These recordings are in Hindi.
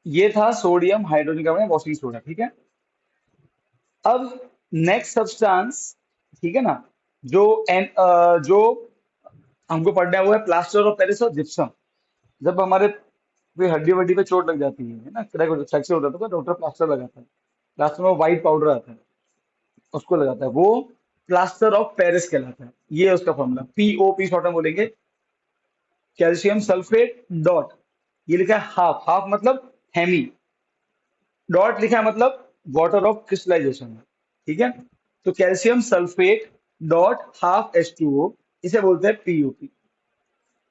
ये था sodium hydrogen carbonate washing soda, ठीक है। अब नेक्स्ट सब्सटेंस, ठीक है ना, जो जो हमको पढ़ना है वो है प्लास्टर ऑफ पेरिस और जिप्सम। जब हमारे कोई हड्डी वड्डी पे चोट लग जाती है ना, क्रैक फ्रैक्चर होता है तो डॉक्टर प्लास्टर लगाता है। प्लास्टर में व्हाइट पाउडर आता है, उसको लगाता है, वो प्लास्टर ऑफ पेरिस कहलाता है। ये है उसका फॉर्मूला, पीओपी शॉर्ट में बोलेंगे। कैल्शियम सल्फेट डॉट, ये लिखा है हाफ, हाफ मतलब हेमी, डॉट लिखा है मतलब वाटर ऑफ क्रिस्टलाइजेशन, ठीक है। तो calcium sulphate dot half H2O, इसे बोलते हैं पीओपी।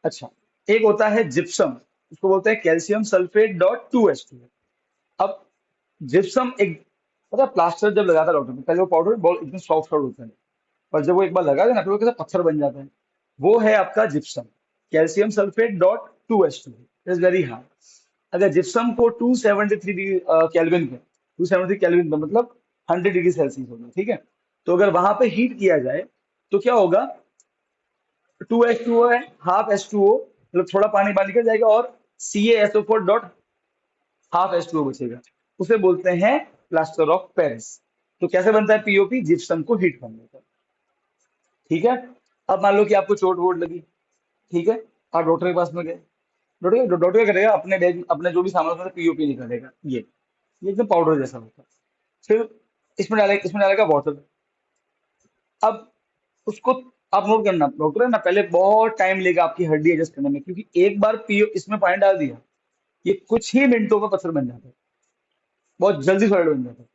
अच्छा, एक होता है जिप्सम, उसको बोलते हैं कैल्शियम सल्फेट डॉट 2H2O। अब जिप्सम एक, पता है प्लास्टर जब लगाता है डॉक्टर, पहले वो पाउडर बहुत एकदम सॉफ्ट सॉफ्ट होता है, पर जब वो एक बार लगा देना फिर वो कैसे पत्थर बन जाता है। वो है आपका gypsum, calcium sulphate dot 2H2O is very hard. अगर जिप्सम को 273 डिग्री केल्विन पे, 273 केल्विन पे मतलब 100 डिग्री सेल्सियस होगा, ठीक है। तो अगर वहां पे हीट किया जाए तो क्या होगा, 2H2O है, हाफ H2O, मतलब थोड़ा पानी बाहर निकल जाएगा और CaSO4 डॉट हाफ H2O बचेगा। उसे बोलते हैं प्लास्टर ऑफ पेरिस। तो कैसे बनता है पीओपी, जिप्सम को हीट करने पर, ठीक है। अब मान लो कि आपको चोट वोट लगी, ठीक है, आप डॉक्टर के पास में गए। डॉक्टर क्या करेगा, अपने बैग अपने जो भी सामान उसमें से पीओपी निकालेगा, ये एकदम पाउडर जैसा होता है। फिर इसमें डालेगा वाटर। अब उसको आप नोट करना, डॉक्टर है ना, पहले बहुत टाइम लेगा आपकी हड्डी एडजस्ट करने में, क्योंकि एक बार पीओ इसमें पानी डाल दिया, ये कुछ ही मिनटों में पत्थर बन जाता है, बहुत जल्दी सॉलिड बन जाता है।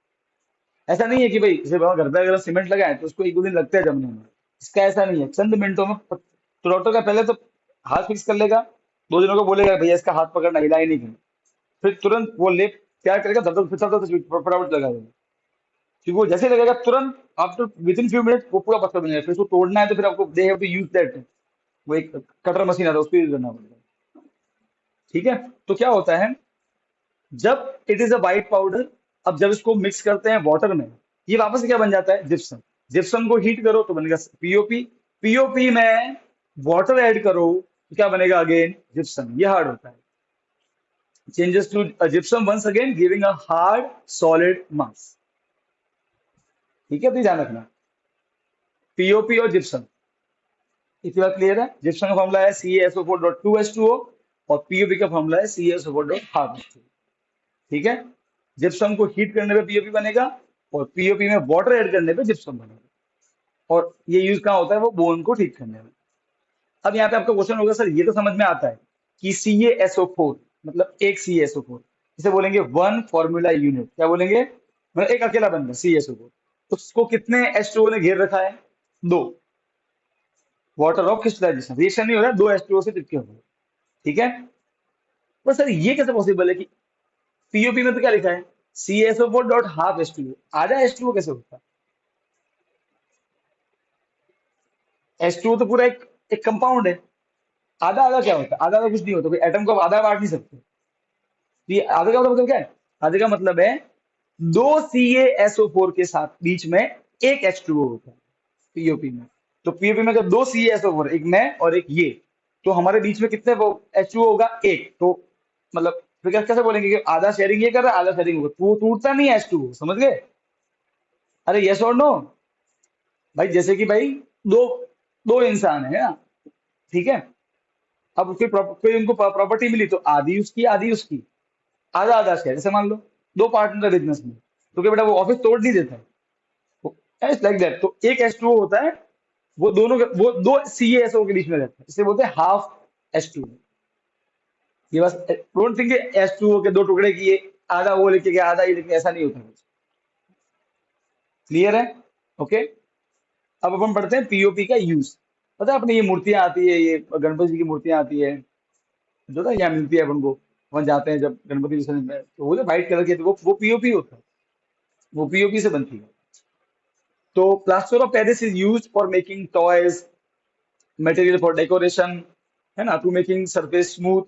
ऐसा नहीं है कि भाई जैसे वहां घर पे अगर सीमेंट लगाए तो उसको एक दो दिन लगते हैं जमने में, इसका ऐसा नहीं है, चंद मिनटों में तो डॉक्टर का पहले तो हाथ फिक्स कर लेगा, 2 दिनों को बोलेगा भैया इसका हाथ पकड़ना, हिला ही नहीं कहीं। फिर तुरंत वो लेप तैयार करेगा, धड़ धड़ फिसल फटाफट लगा देगा, क्योंकि वो जैसे लगेगा तुरंत after with in few minute वो पूरा पत्थर बन जाएगा। फिर उसको तोड़ना है तो फिर आपको they have to use that, वो एक कटर मशीन आता है उसको यूज करना पड़ता है, ठीक है। तो क्या होता है, जब it is a white powder, अब जब इसको मिक्स करते हैं वाटर में, ये वापस से क्या बन जाता है, जिप्सम। जिप्सम को हीट करो तो बनेगा पीओपी, पीओपी में वाटर ऐड करो तो क्या बनेगा अगेन, जिप्सम। ये हार्ड होता है, changes to gypsum once again giving a hard solid mass, ठीक है। तो ये ध्यान रखना, पीओपी और जिप्सम, इतनी बात क्लियर है। जिप्सम का फॉर्मूला है CaSO4.2H2O और पीओपी का फॉर्मूला है CaSO4.half H2O, ठीक है। जिप्सम को हीट करने पे पीओपी बनेगा और पीओपी में वाटर ऐड करने पे जिप्सम बनेगा, और ये यूज कहाँ होता है, वो बोन को ठीक करने में। अब यहाँ पे आपका क्वेश्चन होगा सर ये तो समझ में आता है कि CaSO4 मतलब एक CaSO4, इसे बोलेंगे वन फॉर्मूला यूनिट, क्या बोलेंगे, मतलब एक अकेला बंदा CaSO4, उसको कितने H2O ने घेर रखा है, दो, वाटर ऑफ क्रिस्टलाइजेशन, रिएक्शन नहीं हो रहा है, दो H2O से चिपके हुए, ठीक है। पर सर ये कैसे पॉसिबल है कि पीओपी में तो क्या लिखा है, CaSO4 डॉट हाफ H2O, आधा H2O कैसे होता है, H2O तो पूरा एक कंपाउंड है, आधा आधा क्या होता है, आधा आधा कुछ नहीं होता, कोई एटम को आप आधा बांट नहीं सकते। तो ये आधे का मतलब क्या है, आधे का मतलब है दो CaSO4 के साथ बीच में एक H2O होता है पीओपी में। तो पीओपी में अगर दो CaSO4, एक मैं और एक ये, तो हमारे बीच में कितने वो H2O होगा, एक। तो मतलब फिर कैसे बोलेंगे कि आधा शेयरिंग ये कर रहा है आधा शेयरिंग होगा, तो वो टूटता नहीं है H2O, समझ गए। अरे यस और नो, भाई जैसे कि भाई दो दो इंसान है ना, ठीक है। अब कोई उनको प्रॉपर्टी मिली तो आधी उसकी आधी उसकी, आधा आधा शेयर, जैसे मान लो दो पार्टनर है बिजनेस में, तो क्या बेटा वो ऑफिस तोड़ नहीं देता है, लाइक दैट। तो एक H2O होता है, वो दो CaSO के बीच में रहता है, इसे बोलते हैं हाफ H2O। ये बस डोंट थिंक H2O के दो टुकड़े किए, आधा वो लेके गया आधा ये लेके, ऐसा नहीं होता कुछ, क्लियर है, ओके। अब अपन पढ़ते हैं पीओपी का यूज। पता है अपने ये मूर्तियां आती है, ये गणपति जी की मूर्तियां आती है, जो ना यहाँ मिलती है अपन को, अपन जाते हैं जब गणपति विसर्जन में, तो वो जो व्हाइट कलर की, तो वो पीओपी होता है, वो पीओपी से बनती है। तो plaster of Paris is used for making toys, material for decoration, है ना, to making surface smooth.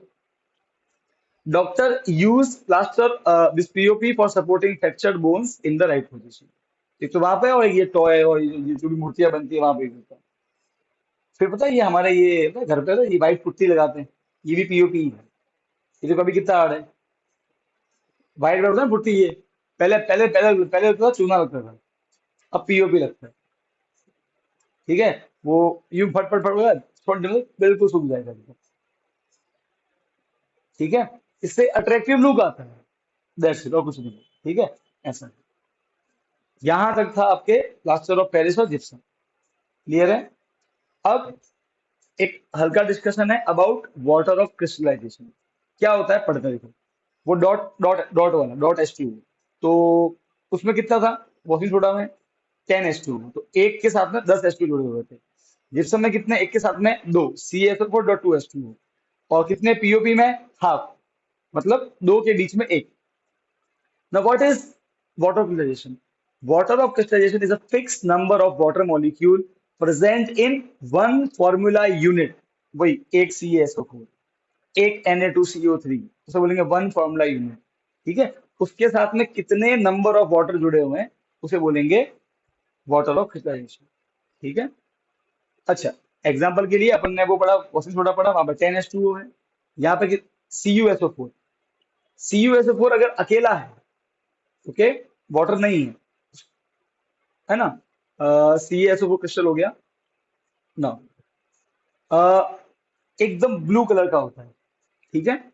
Doctor use plaster this POP for supporting fractured bones in the right position. एक तो वहां पे और ये टॉय और ये जो भी मूर्तियां बनती है वहां पे होता है। फिर पता है ये हमारे ये पता है घर पे ना ये व्हाइट पुट्टी लगाते हैं, ये भी पीओपी है, ये तो कभी कितना हार्ड है, व्हाइट कलर होता है ना पुट्टी ये, पहले पहले पहले पहले होता था चूना लगता था, अब पीओपी लगता है। ठीक है, वो यूं फट फट फट फट छोड़ दे, बिल्कुल सूख जाएगा एकदम। ठीक है, इससे अट्रैक्टिव लुक आता है, दैट्स इट, और कुछ नहीं। ठीक है, ऐसा। यहां तक था आपके प्लास्टर ऑफ पेरिस और जिप्सम। क्लियर है? अब एक हल्का डिस्कशन है अबाउट वाटर ऑफ क्रिस्टलाइजेशन। क्या होता है पढ़ते देखो। वो डॉट डॉट डॉट वाला डॉट एच टू, तो उसमें कितना था वॉशिंग सोडा में? 10 H2, तो एक के साथ में 10 H2 जुड़े हुए थे। जिप्सम में कितने? एक के साथ में दो, CaSO4.2H2, और कितने पीओपी में? हाफ, मतलब दो के बीच में एक। Now, what is water crystallization? Water of crystallization is a fixed number of water molecule present in one formula unit. वही एक CaSO4, एक Na2CO3, उसे बोलेंगे वन फॉर्मूला यूनिट। ठीक है, उसके साथ में कितने नंबर ऑफ वाटर जुड़े हुए हैं, उसे बोलेंगे वाटर ऑफ क्रिस्टलाइजेशन। ठीक है। अच्छा, एग्जाम्पल के लिए अपन ने वो पढ़ा, वॉशिंग सोडा पढ़ा, वहां पर 10H2O है। यहाँ पे CuSO4, CuSO4 अगर अकेला है, ओके, वाटर नहीं है ना, CaSO4 क्रिस्टल हो गया ना, एकदम ब्लू कलर का होता है। ठीक है।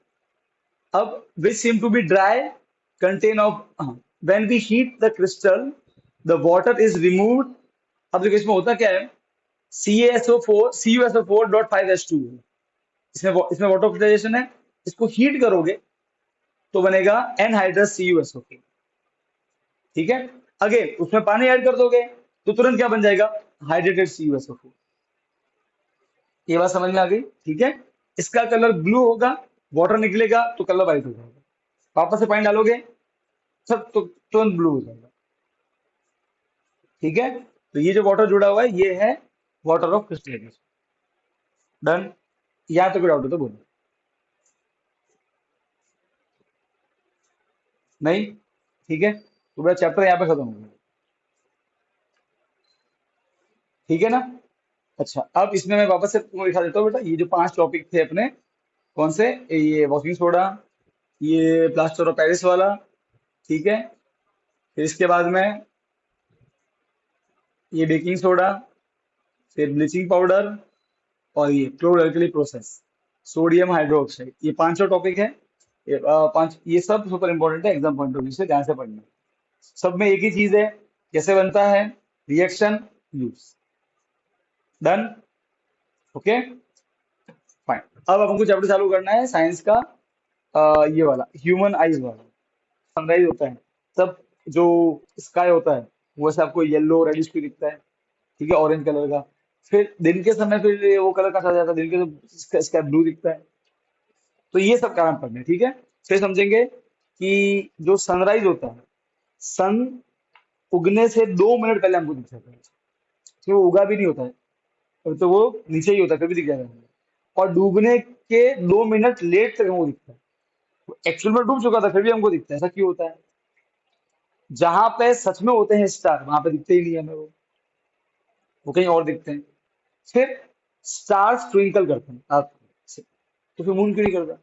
अब which seem to be dry, contain off, when we heat the crystal the water is removed. अब देखो इसमें होता क्या है, CuSO4.5H2 है, इसमें वाटर ऑक्सीडाइजेशन है। इसको हीट करोगे तो बनेगा एनहाइड्रस CuSO4। ठीक है, अगेन उसमें पानी ऐड कर दोगे तो तुरंत क्या बन जाएगा? Hydrated CuSO4। ये बात समझ में आ गई? ठीक है, इसका कलर ब्लू होगा, वाटर निकलेगा तो कलर व्हाइट हो जाएगा। वापस से पानी डालोगे सब तो तुरंत ब्लू हो जाएगा। ठीक है, तो ये जो वाटर जुड़ा हुआ है ये है वाटर ऑफ क्रिस्टलाइजेशन। डन? यहाँ तो कोई डाउट हो तो बोलो। नहीं? ठीक है, तो मेरा चैप्टर यहाँ पे खत्म हो गया। ठीक है ना? अच्छा, अब इसमें मैं वापस से तुमको दिखा देता हूँ बेटा, ये जो 5 टॉपिक थे अपने, कौन से? ये वॉशिंग सोडा, ये प्लास्टर ऑफ पेरिस वाला, ठीक है, फिर इसके बाद में ये बेकिंग सोडा, फिर ब्लीचिंग पाउडर, और ये क्लोर अल्कली प्रोसेस, सोडियम हाइड्रोक्साइड, ये 5 टॉपिक है। ये पांच, ये सब सुपर इंपॉर्टेंट है एग्जाम पॉइंट ऑफ व्यू से, ध्यान से पढ़ना। सब में एक ही चीज है, कैसे बनता है reaction, use. Done? Okay, fine. अब हमको चैप्टर चालू करना है साइंस का, ये वाला ह्यूमन आईज वाला। सनराइज होता है तब जो स्काई होता है वो वैसे आपको येलो रेडिश भी दिखता है, ठीक है, ऑरेंज कलर का। फिर दिन के समय फिर ये वो कलर का चला जाता है, दिन के स्काई ब्लू दिखता है। तो ये सब कारण पढ़ने हैं, ठीक है। फिर समझेंगे कि जो सनराइज होता है, सन उगने से 2 मिनट पहले हमको दिख जाता है, फिर वो उगा भी नहीं होता है, अब तो वो नीचे ही होता है, फिर भी दिख जाता है। और डूबने के 2 मिनट लेट तक हमको दिखता है, एक्चुअल में डूब चुका था फिर भी हमको दिखता है। ऐसा क्यों होता है? जहां पे सच में होते हैं स्टार वहां पे दिखते ही नहीं हमें, वो कहीं और दिखते हैं। फिर स्टार्स ट्विंकल करते हैं रात को, तो फिर मून क्यों नहीं करता?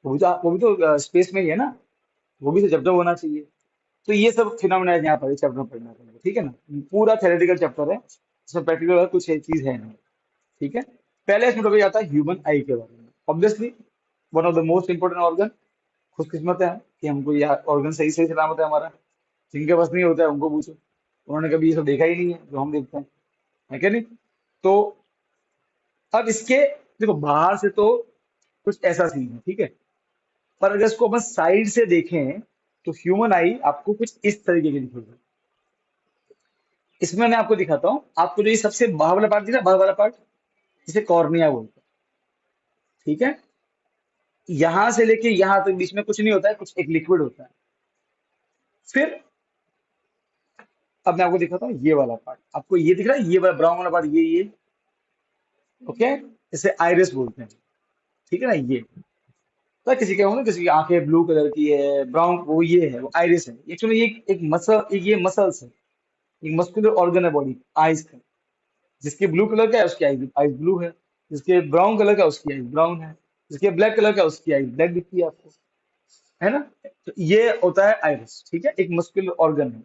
वो भी तो स्पेस में ही है ना, वो भी तो जब जब होना चाहिए। तो ये सब फिनोमेना यहाँ पर चैप्टर में पढ़ना पड़ेगा, ठीक है ना। पूरा थ्योरेटिकल चैप्टर है, इसमें प्रैक्टिकल कुछ चीज है नहीं। ठीक है, पहले इसमें टॉपिक आता है ह्यूमन आई के बारे में। Obviously one of the most important organ. खुशकिस्मत है हम कि हमको ये ऑर्गन सही सही सलामत है हमारा। जिनके पास नहीं होता है उनको पूछो, उन्होंने कभी ये सब देखा ही नहीं है जो हम देखते हैं, है क्या नहीं? तो अब इसके देखो बाहर से तो कुछ ऐसा सीन है, ठीक है, पर अगर इसको अपन साइड से देखें तो ह्यूमन आई आपको कुछ इस तरीके की दिखेगी। इसमें मैं आपको दिखाता हूँ, आपको जो ये सबसे बाहर वाला पार्ट दिख रहा है, बाहर वाला पार्ट, जिसे कॉर्निया बोलते हैं। ठीक है, यहां से लेके यहां तक बीच में कुछ नहीं होता है, कुछ एक लिक्विड होता है। फिर अब मैं आपको दिखाता हूँ ये वाला पार्ट, आपको ये दिख रहा है, ये वाला ब्राउन वाला पार्ट, ये ओके, इसे आइरिस बोलते हैं। ठीक है ना, ये तो किसी के होंगे, किसी की आंखें ब्लू कलर की है, ब्राउन, वो ये है, वो आइरिस है। एक्चुअली ये एक मसल, एक ये मसल्स है, एक मस्कुलर ऑर्गन है बॉडी, आइज का। जिसके ब्लू कलर का है उसकी आइज आइज ब्लू है, जिसके ब्राउन कलर का है उसकी आइज ब्राउन है, जिसके ब्लैक कलर का है उसकी आइज ब्लैक दिखती है आपको। है ना। तो ये होता है आइरिस, ठीक है, एक मस्कुलर ऑर्गन है।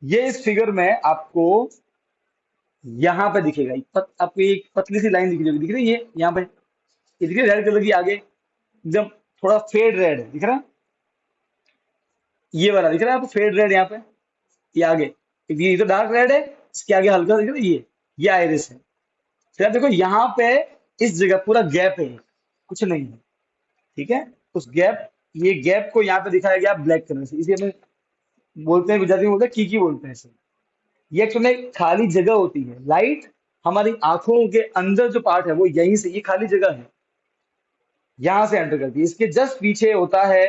ये इस फिगर में आपको यहाँ पे दिखेगा, आपको एक पतली सी लाइन दिख रही है ये यहाँ पे, ये दिख रही है रेड कलर की आगे, एकदम थोड़ा फेड रेड है, दिख रहा है, ये वाला दिख रहा है आपको फेड रेड यहाँ पे, ये आगे, ये तो डार्क रेड है, इसके आगे हल्का दिख रहा है ये आइरिस है। फिर आप देखो यहाँ पे इस जगह पूरा गैप है, कुछ नहीं है, ठीक है। उस गैप, ये गैप को यहाँ पे दिखाया गया ब्लैक कलर से, इसे हमें बोलते हैं, गुजराती में बोलते हैं कीकी बोलते हैं इसे। ये एक्चुअली एक खाली जगह होती है, लाइट हमारी आंखों के अंदर जो पार्ट है वो यहीं से, ये खाली जगह है, यहां से एंटर करती है। इसके जस्ट पीछे होता है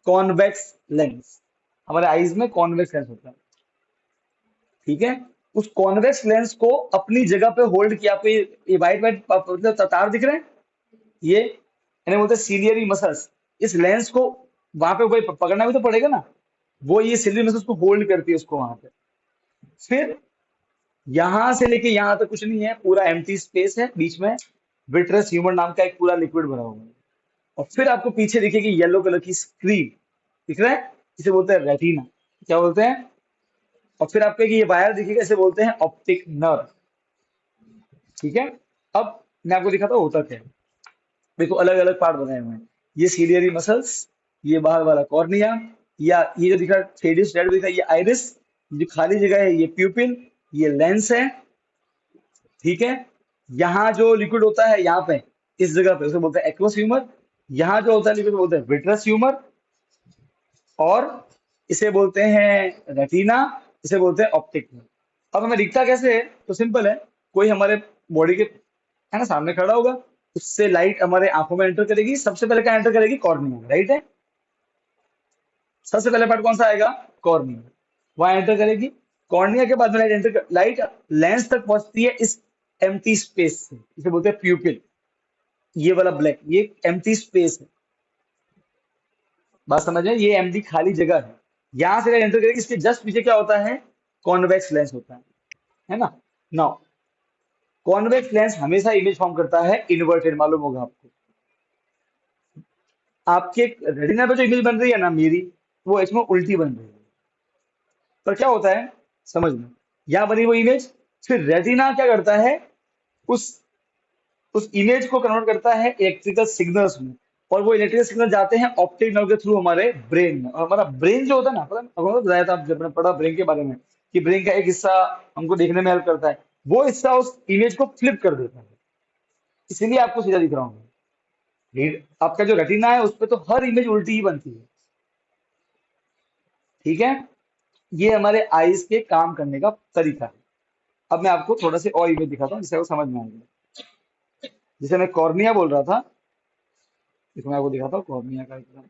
कॉन्वेक्स लेंस, हमारे आईज में कॉन्वेक्स लेंस होता है, ठीक है। उस कॉन्वेक्स लेंस को अपनी जगह पे होल्ड किया, आपको ये वाइट वाइट मतलब तार दिख रहे हैं, ये इन्हें बोलते हैं सीलियरी मसल्स। इस लेंस को वहां पे कोई पकड़ना भी तो पड़ेगा ना, वो ये सीलियरी मसल्स को होल्ड करती है उसको वहां पे। फिर यहां से लेके यहां तक कुछ नहीं है, पूरा एम्प्टी स्पेस है, बीच में विट्रस ह्यूमर नाम का एक पूरा लिक्विड भरा हुआ है। और फिर आपको पीछे दिखेगी येलो कलर की स्क्रीन, दिख रहा है, इसे बोलते हैं रेटिना, क्या बोलते हैं। और फिर आपको एक ये वायर दिखेगा, इसे बोलते हैं ऑप्टिक नर्व, ठीक है। अब मैं आपको दिखाता हूँ होता क्या है। देखो अलग अलग पार्ट बनाए हुए हैं, ये सीलियरी मसल्स, ये बाहर वाला कॉर्निया, या ये जो दिखा थ्रेडिस रेड दिखा ये आइरिस, जो खाली जगह है ये प्यूपिल, ये लेंस है, ठीक है। यहाँ जो लिक्विड होता है यहाँ पे, इस जगह पे उसे बोलते हैं एक्वस ह्यूमर, यहाँ जो होता है लिक्विड बोलते हैं विट्रस ह्यूमर, और इसे बोलते हैं रेटिना, इसे बोलते हैं ऑप्टिक नर्व। अब हमें दिखता कैसे है, तो सिंपल है, कोई हमारे बॉडी के है ना सामने खड़ा होगा, उससे लाइट हमारे आंखों में एंटर करेगी, सबसे पहले क्या एंटर करेगी, कॉर्निया, राइट है। सबसे पहले पार्ट कौन सा आएगा, कॉर्निया, वहां एंटर करेगी। कॉर्निया के बाद में लाइट लेंस तक पहुंचती है इस एम्प्टी स्पेस से, इसे बोलते हैं प्यूपिल, ये वाला ब्लैक, ये एम्प्टी स्पेस है, बात समझ में, ये एम्प्टी खाली जगह है, यहां से एंटर करेगी। इसके जस्ट पीछे क्या होता है, कॉन्वेक्स लेंस होता है ना। नाउ कॉन्वेक्स लेंस हमेशा इमेज फॉर्म करता है इन्वर्टेड, मालूम होगा आपको। आपके रेटिना पे जो इमेज बन रही है ना मेरी, वो इसमें उल्टी बन रही है, पर क्या होता है समझना, यहाँ बनी वो इमेज, फिर रेटिना क्या करता है, उस उस इमेज को कन्वर्ट करता है इलेक्ट्रिकल सिग्नल्स में, और वो इलेक्ट्रिकल सिग्नल जाते हैं ऑप्टिक नर्व के थ्रू हमारे ब्रेन में। और हमारा ब्रेन जो होता है ना, पता है, आपको बताया था जब मैंने पढ़ा ब्रेन के बारे में, कि ब्रेन का एक हिस्सा हमको देखने में हेल्प करता है, वो हिस्सा उस इमेज को फ्लिप कर देता है, इसीलिए आपको सीधा दिख रहा हूँ। आपका जो रेटिना है उस पर तो हर इमेज उल्टी ही बनती है, ठीक है। ये हमारे आईज के काम करने का तरीका है। अब मैं आपको थोड़ा सा और इमेज दिखाता हूँ जिससे आपको समझ में आएगा। जैसे मैं कॉर्निया बोल रहा था, देखो मैं आपको दिखाता हूँ कॉर्निया का एकदम।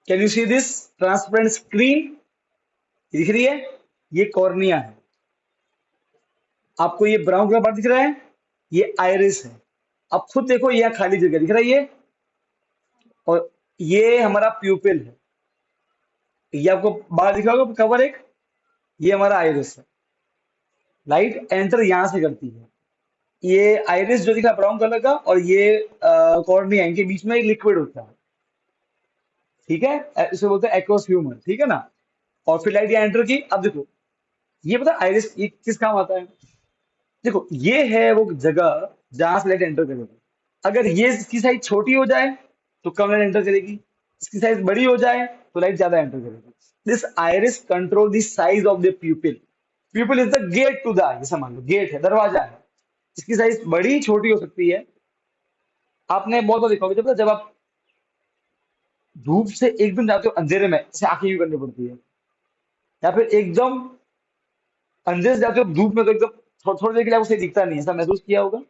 Can you see this transparent screen, दिख रही है, ये कॉर्निया है। आपको ये ब्राउन कलर पार्ट दिख रहा है, ये आइरिस है। अब खुद देखो ये खाली जगह दिख रही है, और ये हमारा प्यूपिल है, ये आपको बाहर दिख रहा होगा कवर एक, ये हमारा आइरिस है। लाइट एंटर यहां से करती है, ये आइरिस जो दिखा ब्राउन कलर का, और ये कॉर्निया, इनके बीच में एक लिक्विड होता है, ठीक है, इसे बोलते हैं एक्वस ह्यूमर, ठीक है ना। और फिर लाइट यहाँ एंटर की, अब देखो ये पता आइरिस ये किस काम आता है, देखो ये है वो जगह जहां से लाइट एंटर करेगी। अगर ये इसकी साइज छोटी हो जाए तो कम लाइट एंटर करेगी, इसकी साइज बड़ी हो जाए तो लाइट ज्यादा एंटर करेगी। This iris control the size of the pupil, pupil is the gate to the eye, जैसा मान लो गेट है, दरवाजा है, इसकी साइज बड़ी छोटी हो सकती है। आपने बहुत बार देखा होगा जब आप धूप से एकदम जाते हो अंधेरे में, जैसे आंखें यूं करनी पड़ती है, या फिर एकदम अंधेरे से जाते हो धूप में तो एकदम थोड़ी देर के लिए आपको सही दिखता नहीं है, ऐसा महसूस किया होगा।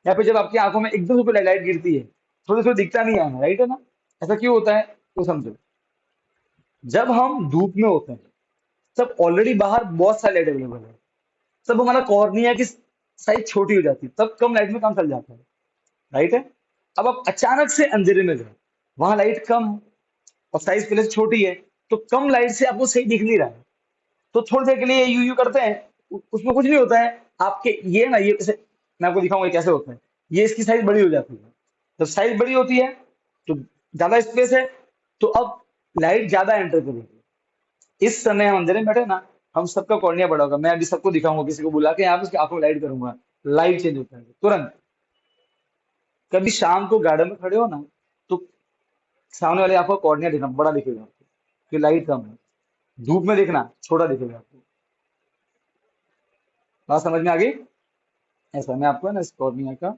या फिर जब आपकी आंखों में एकदम से लाइट गिरती है, थोड़ी थोड़ी दिखता नहीं है, राइट है ना? ऐसा क्यों होता है? तो समझो, जब हम धूप में होते हैं, तब ऑलरेडी बाहर बहुत सारी लाइट अवेलेबल है, तब हमारा कॉर्निया की साइज छोटी हो जाती है, तब कम लाइट में काम चल जाता है, राइट है? अब आप अचानक से अंधेरे में गए, वहां लाइट कम है और साइज पहले से छोटी है, तो कम लाइट से आपको सही दिख नहीं रहा है, तो थोड़ी देर के लिए यू यू करते हैं, उसमें कुछ नहीं होता है। आपके ये ना, ये कैसे, मैं आपको दिखाऊंगा ये कैसे होता है। ये इसकी साइज बड़ी हो जाती है, जब साइज बड़ी होती है तो ज्यादा स्पेस है, तो अब लाइट ज्यादा एंटर करेगी। इस समय हम अंधेरे में बैठे ना, हम सबका कॉर्निया बड़ा होगा। मैं अभी सबको दिखाऊंगा, किसी को बुला के यहाँ पे उसकी आंखों में लाइट करूंगा, लाइट चेंज होता है तुरंत। कभी शाम को गार्डन में खड़े हो ना, तो सामने वाले आपको कॉर्निया दिखना बड़ा दिखेगा आपको, कि लाइट कम है। धूप में देखना छोटा दिखेगा आपको। बात समझ में आ गई? ऐसा मैं आपको है ना इस कॉर्निया का,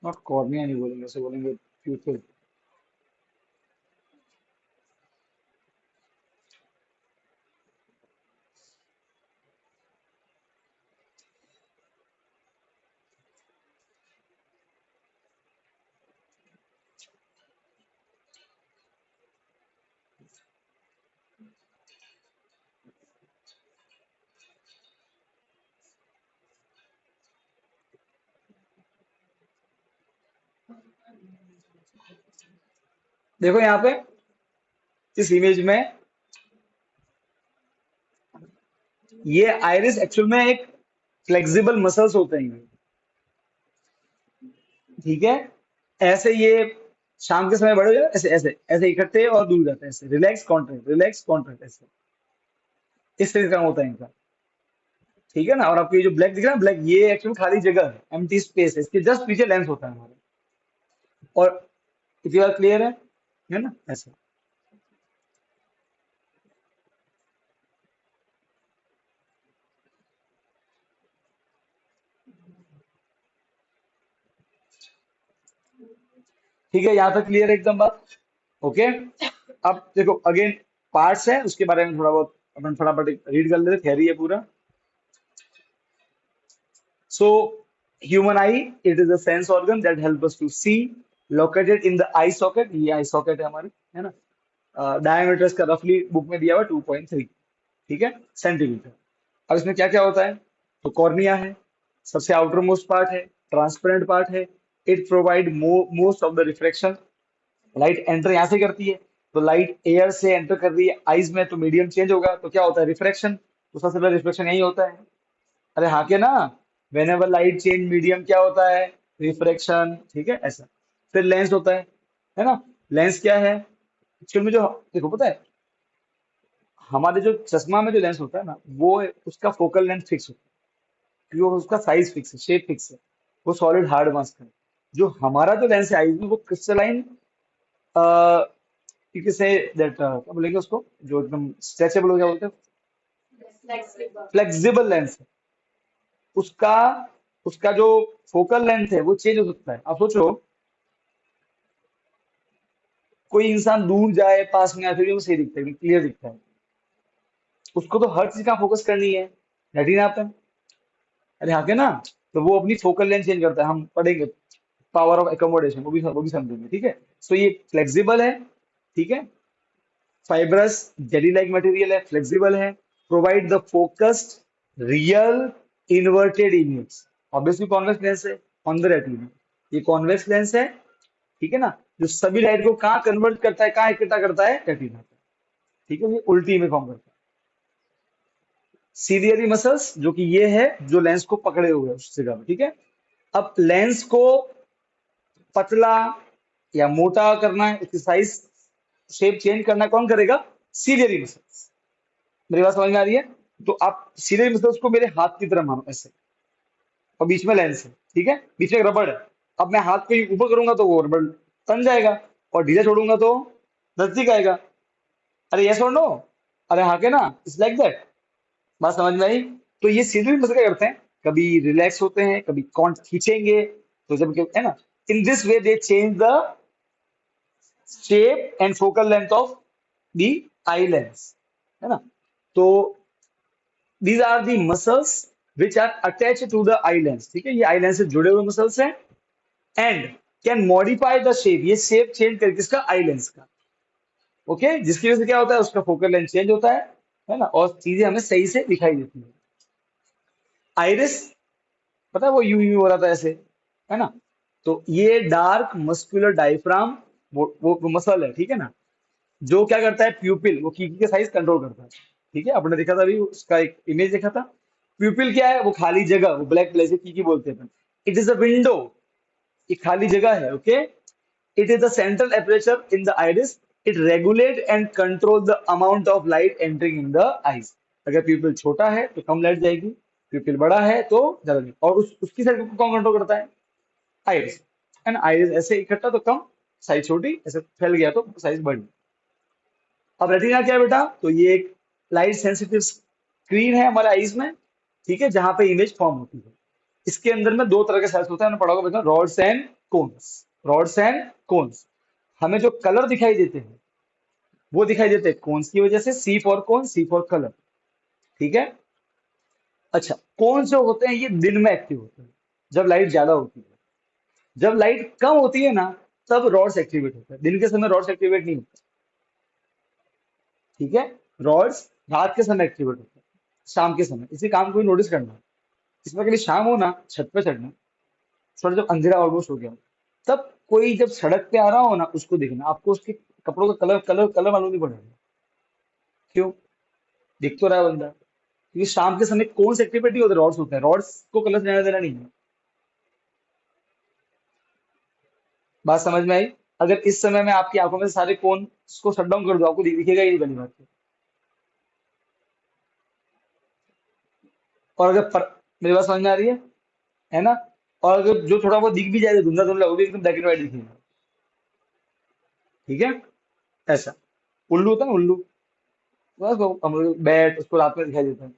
नॉट कॉर्निया नहीं बोलेंगे, उसे बोलेंगे प्यूपिल। देखो यहाँ पे इस इमेज में, ये आइरिस एक्चुअल में एक फ्लेक्सिबल मसल्स होते हैं ये, ठीक है? ऐसे ये शाम के समय बड़े हो जाए, ऐसे ऐसे ऐसे इकट्ठे और दूर जाते हैं, ऐसे रिलैक्स कॉन्ट्रैक्ट ऐसे, इस तरह का काम होता है इनका, ठीक है ना? और आपको ये जो ब्लैक दिख रहा है, ब्लैक, ये एक्चुअली खाली जगह है, एम्प्टी स्पेस है, इसके जस्ट पीछे लेंस होता है हमारा। और इफ यू आर क्लियर है ना? ऐसे, ठीक है? यहाँ तक क्लियर है एकदम बात? ओके। अब देखो अगेन पार्ट्स है, उसके बारे में थोड़ा बहुत अपन फटाफट रीड कर लेते, थ्योरी है पूरा। So, human eye, it is a sense organ that helps us to see, located in the eye socket. ये eye socket है हमारी, है ना? डायमीटर इसका रफली बुक में दिया हुआ 2.3, ठीक है, सेंटीमीटर। अब इसमें क्या क्या होता है? तो कॉर्निया है, सबसे आउटर मोस्ट पार्ट है, ट्रांसपेरेंट पार्ट है। It provide most of the reflection. Light enter यहाँ से करती है, तो लाइट एयर से एंटर कर रही है आईज में, तो मीडियम चेंज होगा, तो क्या होता है? रिफ्लेक्शन। तो सबसे पहले रिफ्लेक्शन यही होता है। अरे हाँ के ना, when ever light change medium क्या होता है? रिफ्रैक्शन, ठीक है? ऐसा। फिर लेंस होता है ना? लेंस क्या है एक्चुअल में? जो, देखो पता है, हमारे जो चश्मा में जो लेंस होता है ना, वो उसका फोकल लेंथ फिक्स होता है, क्योंकि वो उसका साइज फिक्स है, शेप फिक्स है, वो सॉलिड हार्ड मास्क है। जो हमारा जो लेंस है आईज में, वो क्रिस्टलाइन, से दैट क्या बोलेंगे उसको, जो एकदम स्ट्रेचेबल हो गया, बोलते हैं फ्लेक्सिबल लेंस है। उसका उसका जो फोकल लेंथ है वो चेंज हो सकता है। आप सोचो, कोई इंसान दूर जाए, पास में आए, फिर भी वो सही दिखता है, क्लियर दिखता है। उसको तो हर चीज का फोकस करनी है, रेटिना पे। अरे हाँ के ना? तो वो अपनी फोकल लेंथ चेंज करता है, हम पढ़ेंगे पावर ऑफ एकोमोडेशन, वो भी समझेंगे, ठीक है? सो ये फ्लेक्सिबल है, ठीक है? फाइब्रस जेली लाइक मटेरियल है, फ्लेक्सिबल है, provide the focused real inverted image. Obviously convex lens है ऑन द रेटिना, ये कॉन्वेक्स लेंस है, ठीक है ना? जो सभी लाइट को कहाँ कन्वर्ट करता है, कहाँ इकट्ठा करता है? रेटिना पे, ठीक है? ये उल्टी में फॉर्म करता है। सीलियरी मसल्स, जो कि ये है जो लेंस को पकड़े हुए है उस जगह पे, ठीक है? अब लेंस को पतला या मोटा करना है, उसकी साइज शेप चेंज करना कौन करेगा? Ciliary muscles. मेरी बात समझ में आ रही है? तो आप सीलियरी मसल्स को मेरे हाथ की तरह मानो ऐसे, और बीच में लेंस है, ठीक है? बीच में एक रबड़ है। अब मैं हाथ को ऊपर करूंगा तो वो रबड़ तन जाएगा, और ढीला छोड़ूंगा तो नजदीक आएगा। अरे यस और नो? अरे हाँ के ना, इट्स लाइक दैट। बात समझ में आई? तो ये सीधे मजे क्या करते हैं, कभी रिलैक्स होते हैं, कभी कौन खींचेंगे, तो जब है ना, in this way they change the shape and focal length of the eye lens, है ना। तो these are the muscles which are attach to the eye lens, ठीक है, ये आई लेंस से जुड़े हुए मसल्स हैं, and can modify the shape, ये शेप चेंज करके इसका आई लेंस का, ओके, जिसकी वजह से क्या होता है, उसका फोकल लेंथ चेंज होता है ना, और चीजें हमें सही से दिखाई देती है। आइरिस, पता है वो यू यू हो रहा था ऐसे, है ना। तो ये डार्क मस्कुलर डायफ्राम, वो मसल है, ठीक है ना, जो क्या करता है, प्यूपिल, वो कीकी के साइज कंट्रोल करता है, ठीक है, आपने देखा था अभी उसका एक इमेज देखा था। प्यूपिल क्या है, वो खाली जगह, वो ब्लैक प्लेस कीकी बोलते हैं। इट इज अ विंडो, ये खाली जगह है, okay. It is the central aperture in the iris, it regulate and control the amount of light entering in the eyes. अगर प्यूपिल छोटा है तो कम लाइट जाएगी, प्यूपिल बड़ा है तो ज्यादा जाएगी। और उसकी साइड को कौन कंट्रोल करता है, आइरिस, है ना। आइरिस ऐसे इकट्ठा तो कम, साइज छोटी, ऐसे फैल गया तो साइज बड़ी। अब रेटिना क्या है बेटा, तो ये एक लाइट सेंसिटिव स्क्रीन है हमारे आईज में, ठीक है, जहां पे इमेज फॉर्म होती है। इसके अंदर में दो तरह के सेल्स होते हैं, हमने पढ़ा होगा बेटा, rods and cones. Rods and cones, हमें जो कलर दिखाई देते हैं वो दिखाई देते हैं कोन्स की वजह से, C for cone, C for colour, ठीक है। अच्छा, कौन से होते हैं, ये दिन में एक्टिव होते हैं जब लाइट ज्यादा होती है। जब लाइट कम होती है ना, तब रॉड्स एक्टिवेट होते हैं, दिन के समय रॉड्स एक्टिवेट नहीं होते, ठीक है। रॉड्स रात के समय एक्टिवेट होते हैं, शाम के समय। इसी काम को भी नोटिस करना है। इसमें कभी शाम हो ना, छत पे चढ़ना, थोड़ा जब अंधेरा ऑलमोस्ट हो गया हो, तब कोई जब सड़क पे आ रहा हो ना, उसको देखना, आपको उसके कपड़ों का कलर कलर कलर मालूम नहीं पड़ेगा। क्यों? दिख तो रहा है बंदा, क्योंकि शाम के समय कौन सी एक्टिविटी होती है, रॉड्स होते हैं, रॉड्स को कलर लेना देना नहीं है। बात समझ में आई? अगर इस समय में आपकी आंखों में से सारे कोन को शट डाउन कर दो, आपको दिखेगा ही नहीं पहली बात तो। और अगर मेरी बात समझ में आ रही है ना, और अगर जो थोड़ा बहुत दिख भी जाए, धुंधला धुंधला, वो भी एकदम ब्लैक एंड व्हाइट दिखेगा, ठीक है। ऐसा उल्लू होता है ना, उल्लू, बस वो हम लोग बैट उसको रात में दिखाई देता है।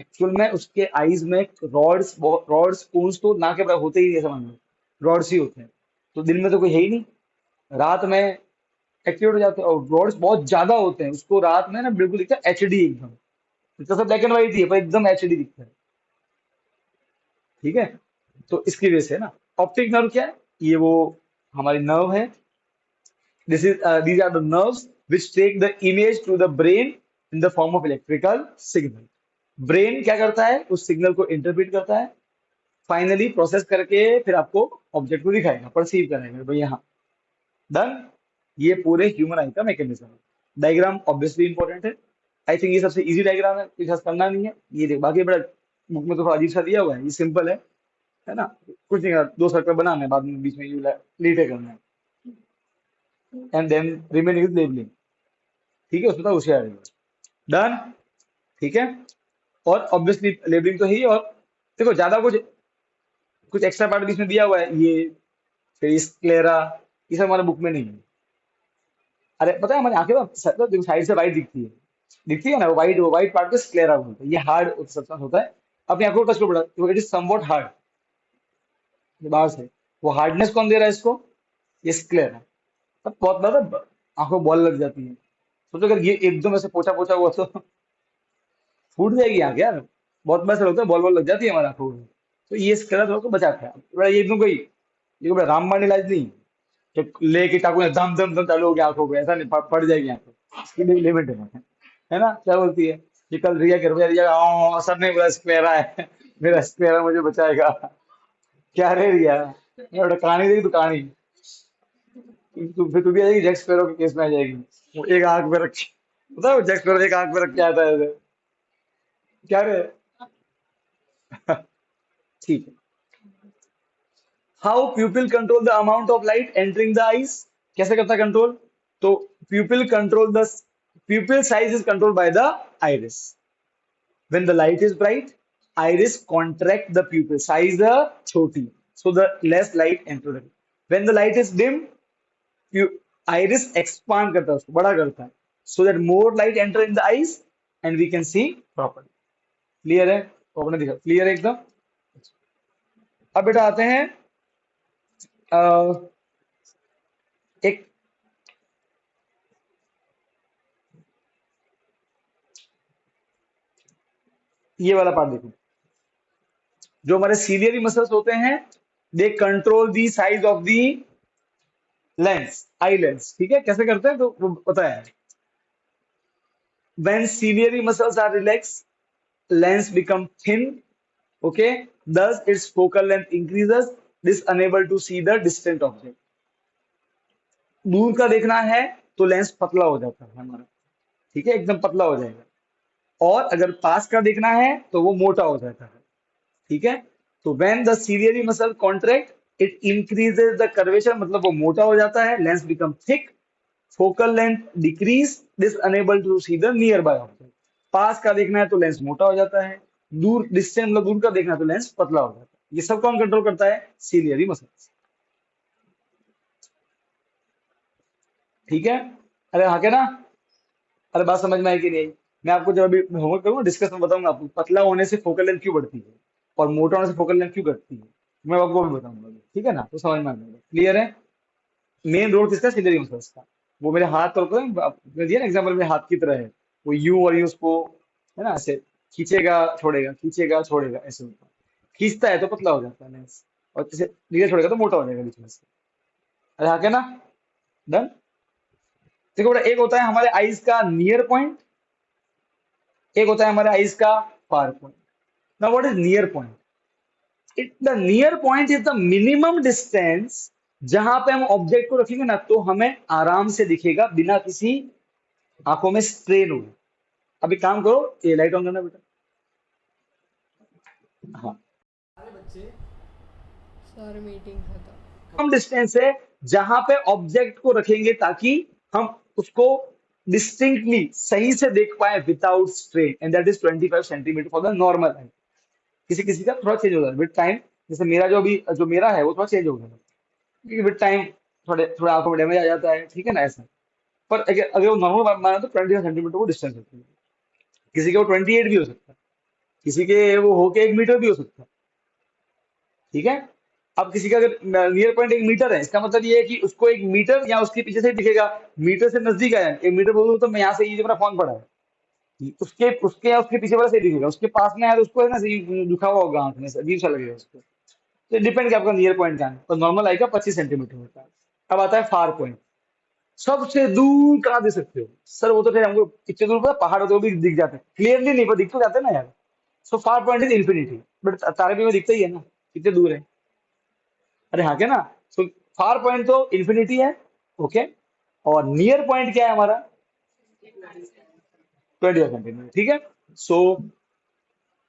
एक्चुअल में उसके आईज में रॉड्स, रॉड्स कोन्स तो ना के बराबर होते ही नहीं है, समझ लो, रॉड्स ही होते हैं। तो दिन में तो कोई है ही नहीं, रात में एक्टिवेट हो जाते हैं, और रॉड्स बहुत ज्यादा होते हैं, उसको रात में ना बिल्कुल दिखता है एचडी एकदम, इतना सा ब्लैक एंड व्हाइट ही है पर एकदम एचडी दिखता है, ठीक है। तो इसकी वजह से ना, ऑप्टिक नर्व क्या है, ये वो हमारी नर्व है। These are the nerves which take the image to the brain in the form of electrical signal. Brain क्या करता है, उस सिग्नल को इंटरप्रेट करता है, फाइनली प्रोसेस करके फिर आपको ऑब्जेक्ट को दिखाएगा, परसीव कराएगा भाई यहाँ। डन। ये पूरे ह्यूमन आई का मैकेनिज्म है। डायग्राम ऑब्वियसली इंपॉर्टेंट है, आई थिंक ये सबसे इजी डायग्राम है, कुछ खास करना नहीं है। ये देख, बाकी बड़ा बुक में तो थोड़ा अजीब सा दिया हुआ है, ये सिंपल है ना, कुछ नहीं करना, दो सर्कल बनाना है, बाद में बीच में ये लीटे करना है, and then remaining is labelling, ठीक है, उसमें तो होशियार है। डन, ठीक है। और ऑब्वियसली लेबलिंग तो ही, और देखो ज्यादा कुछ कुछ एक्स्ट्रा पार्ट भी इसमें दिया हुआ है, ये फिर स्क्लेरा, ये सब हमारे बुक में नहीं है। अरे पता है, हमारी आंखें ना देखो साइड से वाइट दिखती है ना, वो व्हाइट पार्ट को स्क्लेरा बोलते हैं, ये हार्ड सब्सटेंस होता है। अपनी आंखों को टच करो, बड़ा इट इज समवॉट हार्ड बाहर से। वो हार्डनेस कौन दे रहा है इसको, ये स्क्लेरा। अब बहुत बार ना आंखों में बॉल लग जाती है, सोचो अगर ये एकदम ऐसे पोछा पोछा हुआ तो फूट जाएगी आंख यार। बहुत बार ऐसा होता है, बॉल बॉल लग जाती है हमारे आंखों में। तो ये स्क्लेरा थोड़ा को बचाता है, बड़ा ये एकदम कोई, ये कोई रामबाण इलाज नहीं, तो लेके चाकू ने दम दम दम चालू हो गया आंखों पे, ऐसा नहीं, पड़ जाएगी आंखें, इसकी भी लिमिट है ना। क्या बोलती है कि कल रिया कर भैया, रिया सर ने बोला स्क्वेरा है, मेरा स्क्वेरा मुझे बचाएगा। क्या रे रिया, मैं कहानी देखी, तू कहानी, फिर तू भी आ जाएगी, जैक स्पैरो के केस में आ जाएगी। वो एक आंख में रख के, पता है वो जैक स्पैरो एक आंख में रख के आता है ऐसे। क्या रे, ठीक है। How प्यूपिल control the amount of light entering the eyes, कैसे करता है कंट्रोल, तो प्यूपिल control the pupil size is controlled by the iris. When the light is bright, iris contract the pupil size choti, so the less light enter. When the light is dim, iris expand करता है, उसको बड़ा करता है, so that more light enter in the eyes and we can see properly. Clear है? तो आपने देखा क्लियर है एकदम। अब बेटा आते हैं एक ये वाला पार्ट देखो। जो हमारे सीलियरी मसल्स होते हैं, they control the size of the lens, eye lens. ठीक है, कैसे करते हैं तो वो पता है। When ciliary muscles are relax, lens become thin, okay, thus its focal length increases, this unable to see the distant object। दूर का देखना है तो लेंस पतला हो जाता है हमारा, ठीक है, एकदम पतला हो जाएगा। और अगर पास का देखना है तो वो मोटा हो जाता है, ठीक है। तो when the ciliary muscle contract it increases the curvature, मतलब वो मोटा हो जाता है, lens become thick, focal length decrease, this enable to see the nearby object. पास का देखना है तो लेंस मोटा हो जाता है, दूर डिस्टेंस मतलब दूर का देखना है तो लेंस पतला हो जाता है। ये सब कौन कंट्रोल करता है? Ciliary muscles. ठीक है, अरे हाँ क्या ना, अरे बात समझ में आई कि नहीं आई? मैं आपको जब अभी होमवर्क करूंगा डिस्कस में बताऊंगा आपको पतला होने से फोकल लेंथ क्यों बढ़ती है और मोटा होने से फोकल लेंथ क्यों घटती है, मैं आपको भी बताऊंगा अभी, ठीक है ना, तो समझ में आ जाएगा। क्लियर है? मेन रोल किसका? सीलियरी मसल्स का। वो मेरे हाथ और आपने दिया ना एग्जाम्पल, मेरे हाथ की तरह है, वो यू और यू उसको है ना ऐसे खींचेगा छोड़ेगा, खींचेगा छोड़ेगा, ऐसे होता है। खींचता है तो पतला हो जाता है लेंस, और जैसे धीरे छोड़ेगा तो मोटा हो जाएगा बीच में से। अरे हाँ क्या ना, डन। देखो बेटा, एक होता है हमारे आईज का नियर पॉइंट, एक होता है हमारे आईज का far point. Now what is near point? The near point is the minimum distance जहां पे हम ऑब्जेक्ट को रखेंगे ना तो हमें आराम से दिखेगा बिना किसी आंखों में स्ट्रेन हो। अभी काम करो, ये लाइट ऑन करना बेटा। हाँ, सर मीटिंग खत्म। हम डिस्टेंस है जहां पे ऑब्जेक्ट को रखेंगे ताकि हम उसको डिस्टिंक्टली सही से देख पाए without strain, and that is 25 centimetre for the normal eye. किसी किसी का थोड़ा चेंज होता है विद टाइम, जैसे मेरा जो अभी जो मेरा है वो थोड़ा चेंज हो गया है, क्योंकि विद टाइम थोड़े थोड़ा आंखों में डैमेज आ जाता है, ठीक है ना ऐसा। पर अगर अगर वो नॉर्मल माना तो 25 सेंटीमीटर वो डिस्टेंस होती है। किसी के वो 28 भी हो सकता है, किसी के वो होके 1 मीटर भी हो सकता है, ठीक है। अब किसी का अगर नियर पॉइंट 1 मीटर है, इसका मतलब ये है कि उसको 1 मीटर या उसके पीछे से ही दिखेगा। मीटर से नजदीक आया, 1 मीटर बोलूँ तो मैं यहाँ से ये जो मेरा फोन पड़ा है, उसके उसके या उसके पीछे वाला सही दिखेगा, उसके पास में आया तो उसको है ना सही दुखा हुआ होगा आंख में से, अजीब सा लगेगा उसको। तो डिपेंड कि आपका नियर पॉइंट क्या है, तो नॉर्मल आई का 25 सेंटीमीटर होता है। अब आता है फार पॉइंट। सबसे दूर कहाँ दे सकते हो सर? वो तो फिर हमको इतने दूर पर पहाड़ होते हुए भी दिख जाते हैं, क्लियरली नहीं पर दिख तो जाते हैं ना यार। So far point is infinity, but तारे भी में दिखता ही है ना कितने दूर है। अरे हाँ क्या ना, सो फार पॉइंट तो इन्फिनिटी है, ओके। और नियर पॉइंट क्या है हमारा? 20 सेंटीमीटर, ठीक है। सो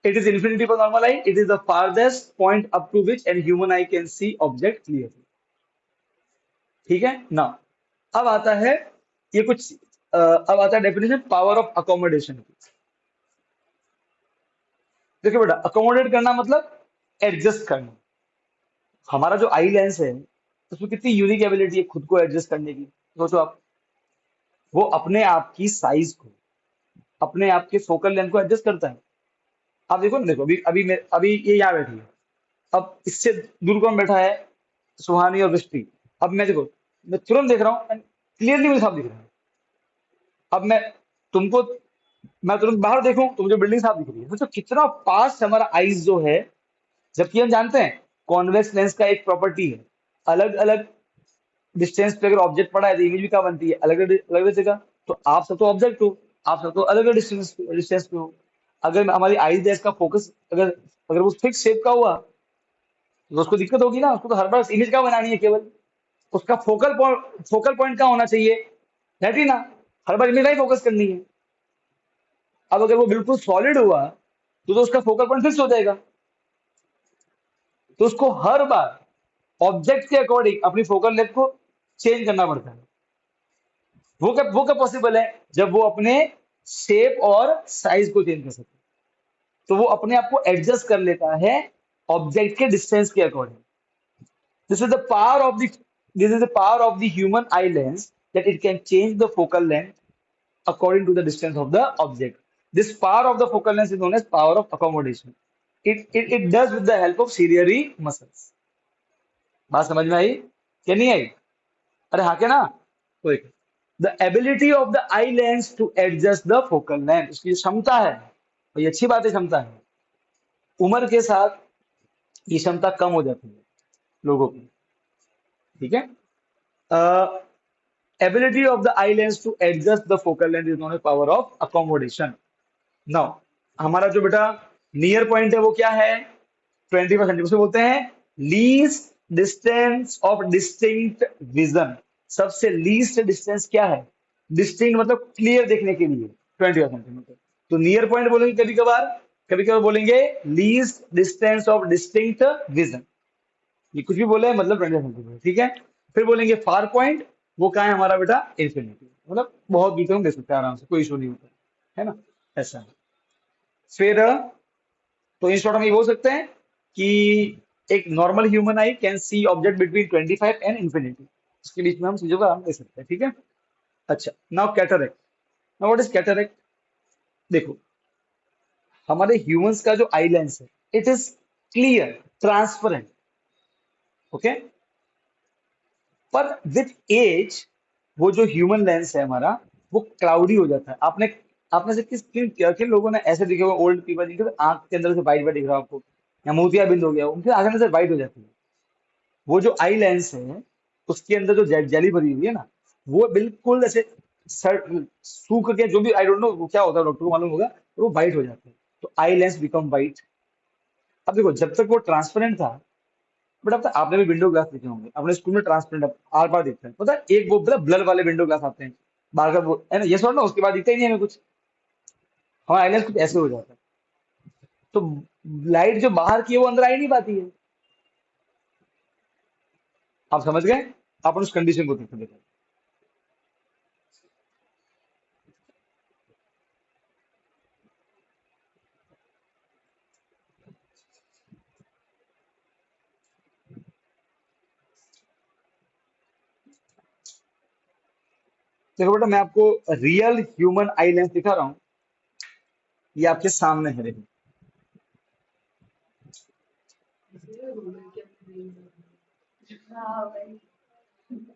it is infinity for normal eye, it is the farthest point up to which a human eye can see object clearly। ठीक है ना। अब आता है ये कुछ अब आता है डेफिनेशन पावर ऑफ अकोमोडेशन की। देखिए बेटा, अकोमोडेट करना मतलब एडजस्ट करना। हमारा जो आई लेंस है उसमें कितनी यूनिक एबिलिटी है खुद को एडजस्ट करने की, सोचो आप। वो अपने आप की साइज को, अपने आप के फोकल लेंथ को एडजस्ट करता है। आप देखो ना, देखो अभी अभी अभी ये यहाँ बैठी है, अब इससे दूर कौन बैठा है? सुहानी और वृष्टि। अब मैं देखो, मैं तुरंत देख रहा हूँ, क्लियरली मुझे साफ दिख रहा है। अब मैं तुमको, मैं तुरंत बाहर देखूं तो मुझे बिल्डिंग साफ दिख रही है, तो कितना पास हमारा आईज जो है। जबकि हम जानते हैं कॉन्वेक्स लेंस का एक प्रॉपर्टी है, अलग अलग डिस्टेंस पे अगर ऑब्जेक्ट पड़ा है तो इमेज भी क्या बनती है? अलग अलग जगह। तो आप सब तो ऑब्जेक्ट हो, आप सब तो अलग अलग डिस्टेंस डिस्टेंस पे हो। अगर हमारी आईज लेंस का फोकस अगर अगर वो फिक्स शेप का हुआ तो उसको दिक्कत होगी ना, उसको तो हर बार इमेज क्या बनानी है केवल, उसका फोकल पॉइंट क्या होना चाहिए? रेटिना। हर बार इमेज ही फोकस करनी है। अब अगर वो बिल्कुल सॉलिड हुआ तो उसका फोकल पॉइंट फिक्स हो जाएगा, तो उसको हर बार ऑब्जेक्ट के अकॉर्डिंग अपनी फोकल लेंथ को चेंज करना पड़ता है। वो क्या पॉसिबल है? जब वो अपने शेप और साइज को चेंज कर सके, तो वो अपने आप को एडजस्ट कर लेता है ऑब्जेक्ट के डिस्टेंस के according. This is the power of the this is the power of the human eye lens that it can change the focal length according to the distance of the object. This power of the focal length is known as power of accommodation. It does with the help of ciliary muscles. बात समझ में आई क्या नहीं आई? अरे हाँ क्या ना? कोई the ability of the eye lens to adjust the focal length, उसकी क्षमता है, और ये अच्छी बात है, क्षमता है। उम्र के साथ ये क्षमता कम हो जाती है लोगों की, ठीक है। Ability of the eye lens to adjust the focal length is known as power of accommodation. Now हमारा जो बेटा नियर पॉइंट है वो क्या है? 20%। उसे बोलते हैं least distance of distinct vision. सबसे लीस्ट डिस्टेंस क्या है? डिस्टिंक्ट मतलब क्लियर देखने के लिए 20 सेंटीमीटर। तो नियर पॉइंट बोलेंगे कभी कभार बोलेंगे least distance of distinct vision. ये कुछ भी बोले मतलब 20 सेंटीमीटर, ठीक है। फिर बोलेंगे फार पॉइंट, वो कहाँ है हमारा बेटा? इन्फिनिटी, मतलब बहुत दूर हम देख सकते हैं आराम से, कोई इशू नहीं होता है ना, ऐसा है। फिर तो इन शॉर्ट हम ये बोल सकते हैं कि एक normal human I can see object between 25 and infinity, इसके बीच में हम चीजों का आराम दे सकते हैं, ठीक है। अच्छा, now cataract. Now what is cataract? देखो हमारे ह्यूमंस का जो आई लेंस है it is clear, transparent, okay. पर विथ एज वो जो ह्यूमन लेंस है हमारा वो क्लाउडी हो जाता है। आपने आपने से किन लोगों ने ऐसे दिखे हुए ओल्ड पीपल जिनके आंख के अंदर से वाइट वाइट दिख रहा है आपको, या मोतिया बिंद हो गया, उनके आंख के अंदर से वाइट हो जाती है। वो जो आई लेंस है उसके अंदर जो जेली भरी हुई है ना, वो बिल्कुल ऐसे सूख के, जो भी आई डोंट नो वो क्या होता है, डॉक्टर को मालूम होगा, और वो वाइट हो जाते हैं, तो आई लेंस बिकम वाइट। अब देखो जब तक वो ट्रांसपेरेंट था, बट अब तक आपने भी विंडो ग्लास देखे होंगे, अपने स्कूल में ट्रांसपेरेंट आर पार दिखता है, पता है, एक वो मतलब ब्लर वाले विंडो ग्लास आते हैं बाहर का, वो है ना, ये सॉरी ना, उसके बाद दिखता ही नहीं हमें कुछ, हमारा आई लेंस कुछ ऐसे हो जाता है। तो लाइट जो बाहर की है वो अंदर आ ही नहीं पाती है। आप समझ गए? आप उस कंडीशन को देखो। देखो बेटा मैं आपको रियल ह्यूमन आई लेंस दिखा रहा हूँ, ये आपके सामने है, देखो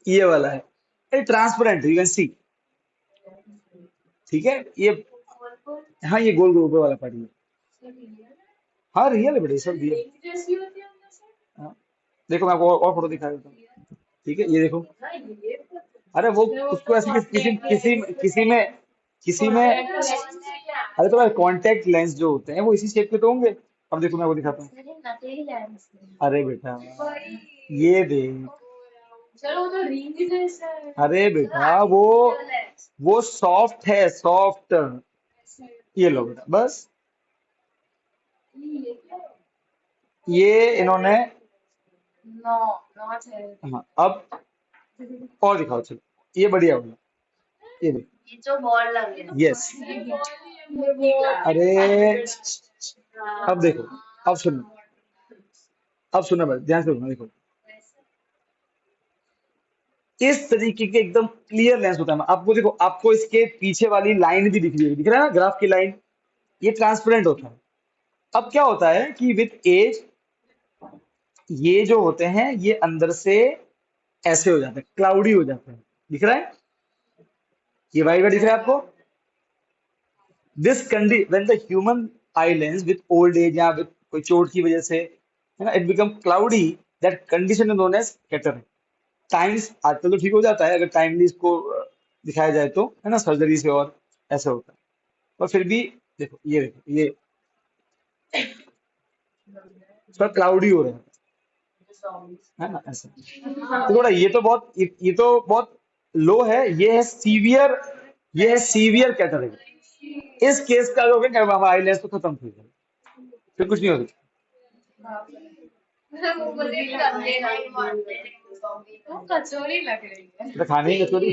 ये वाला है, ये ट्रांसपेरेंट यू कैन सी, ठीक है। ये हाँ ये गोल गोल ऊपर वाला पार्ट है। हाँ रियल है बेटा, ये सब रियल। हाँ, देखो मैं आपको और फोटो दिखा देता हूँ, ठीक है, ये देखो। अरे वो उसको ऐसे किसी किसी किसी में अरे तो कॉन्टेक्ट लेंस जो होते हैं वो इसी शेप के तो होंगे। अब देखो मैं वो दिखाता हूँ, अरे बेटा ये देख, अरे बेटा वो सॉफ्ट है, सॉफ्ट। ये लो बेटा बस, ये इन्होंने, हाँ अब और दिखाओ, चलो ये बढ़िया होगा, ये देखो, यस। अरे अब देखो, अब सुनो, अब सुनो भाई ध्यान से सुनो, देखो इस तरीके के एकदम क्लियर लेंस होता है। आपको देखो, आपको इसके पीछे वाली लाइन भी दिख रही है, दिख रहा है ना ग्राफ की लाइन, ये ट्रांसपेरेंट होता है। अब क्या होता है कि विद एज ये जो होते हैं ये अंदर से ऐसे हो जाते हैं, क्लाउडी हो जाते हैं, दिख रहा है, ये वाइट वाइट दिख रहा है आपको। दिस कंडी when the human eye lens with old age या विद कोई चोट की वजह से, है ना, it become cloudy, that condition is known as cataract. Times आजकल तो ठीक हो जाता है अगर टाइमली इसको दिखाया जाए तो, है ना, सर्जरी से, और ऐसा होता है। पर फिर भी देखो ये थोड़ा क्लाउडी हो रहा है ना, ऐसा। तो थोड़ा ये तो बहुत लो है, ये है सीवियर, ये है सीवियर कैटरेक्ट। इस केस का जो है हमारा आई लेंस तो खत्म हो गया, फिर कुछ नहीं हो सकता। तो खाने की कचौरी,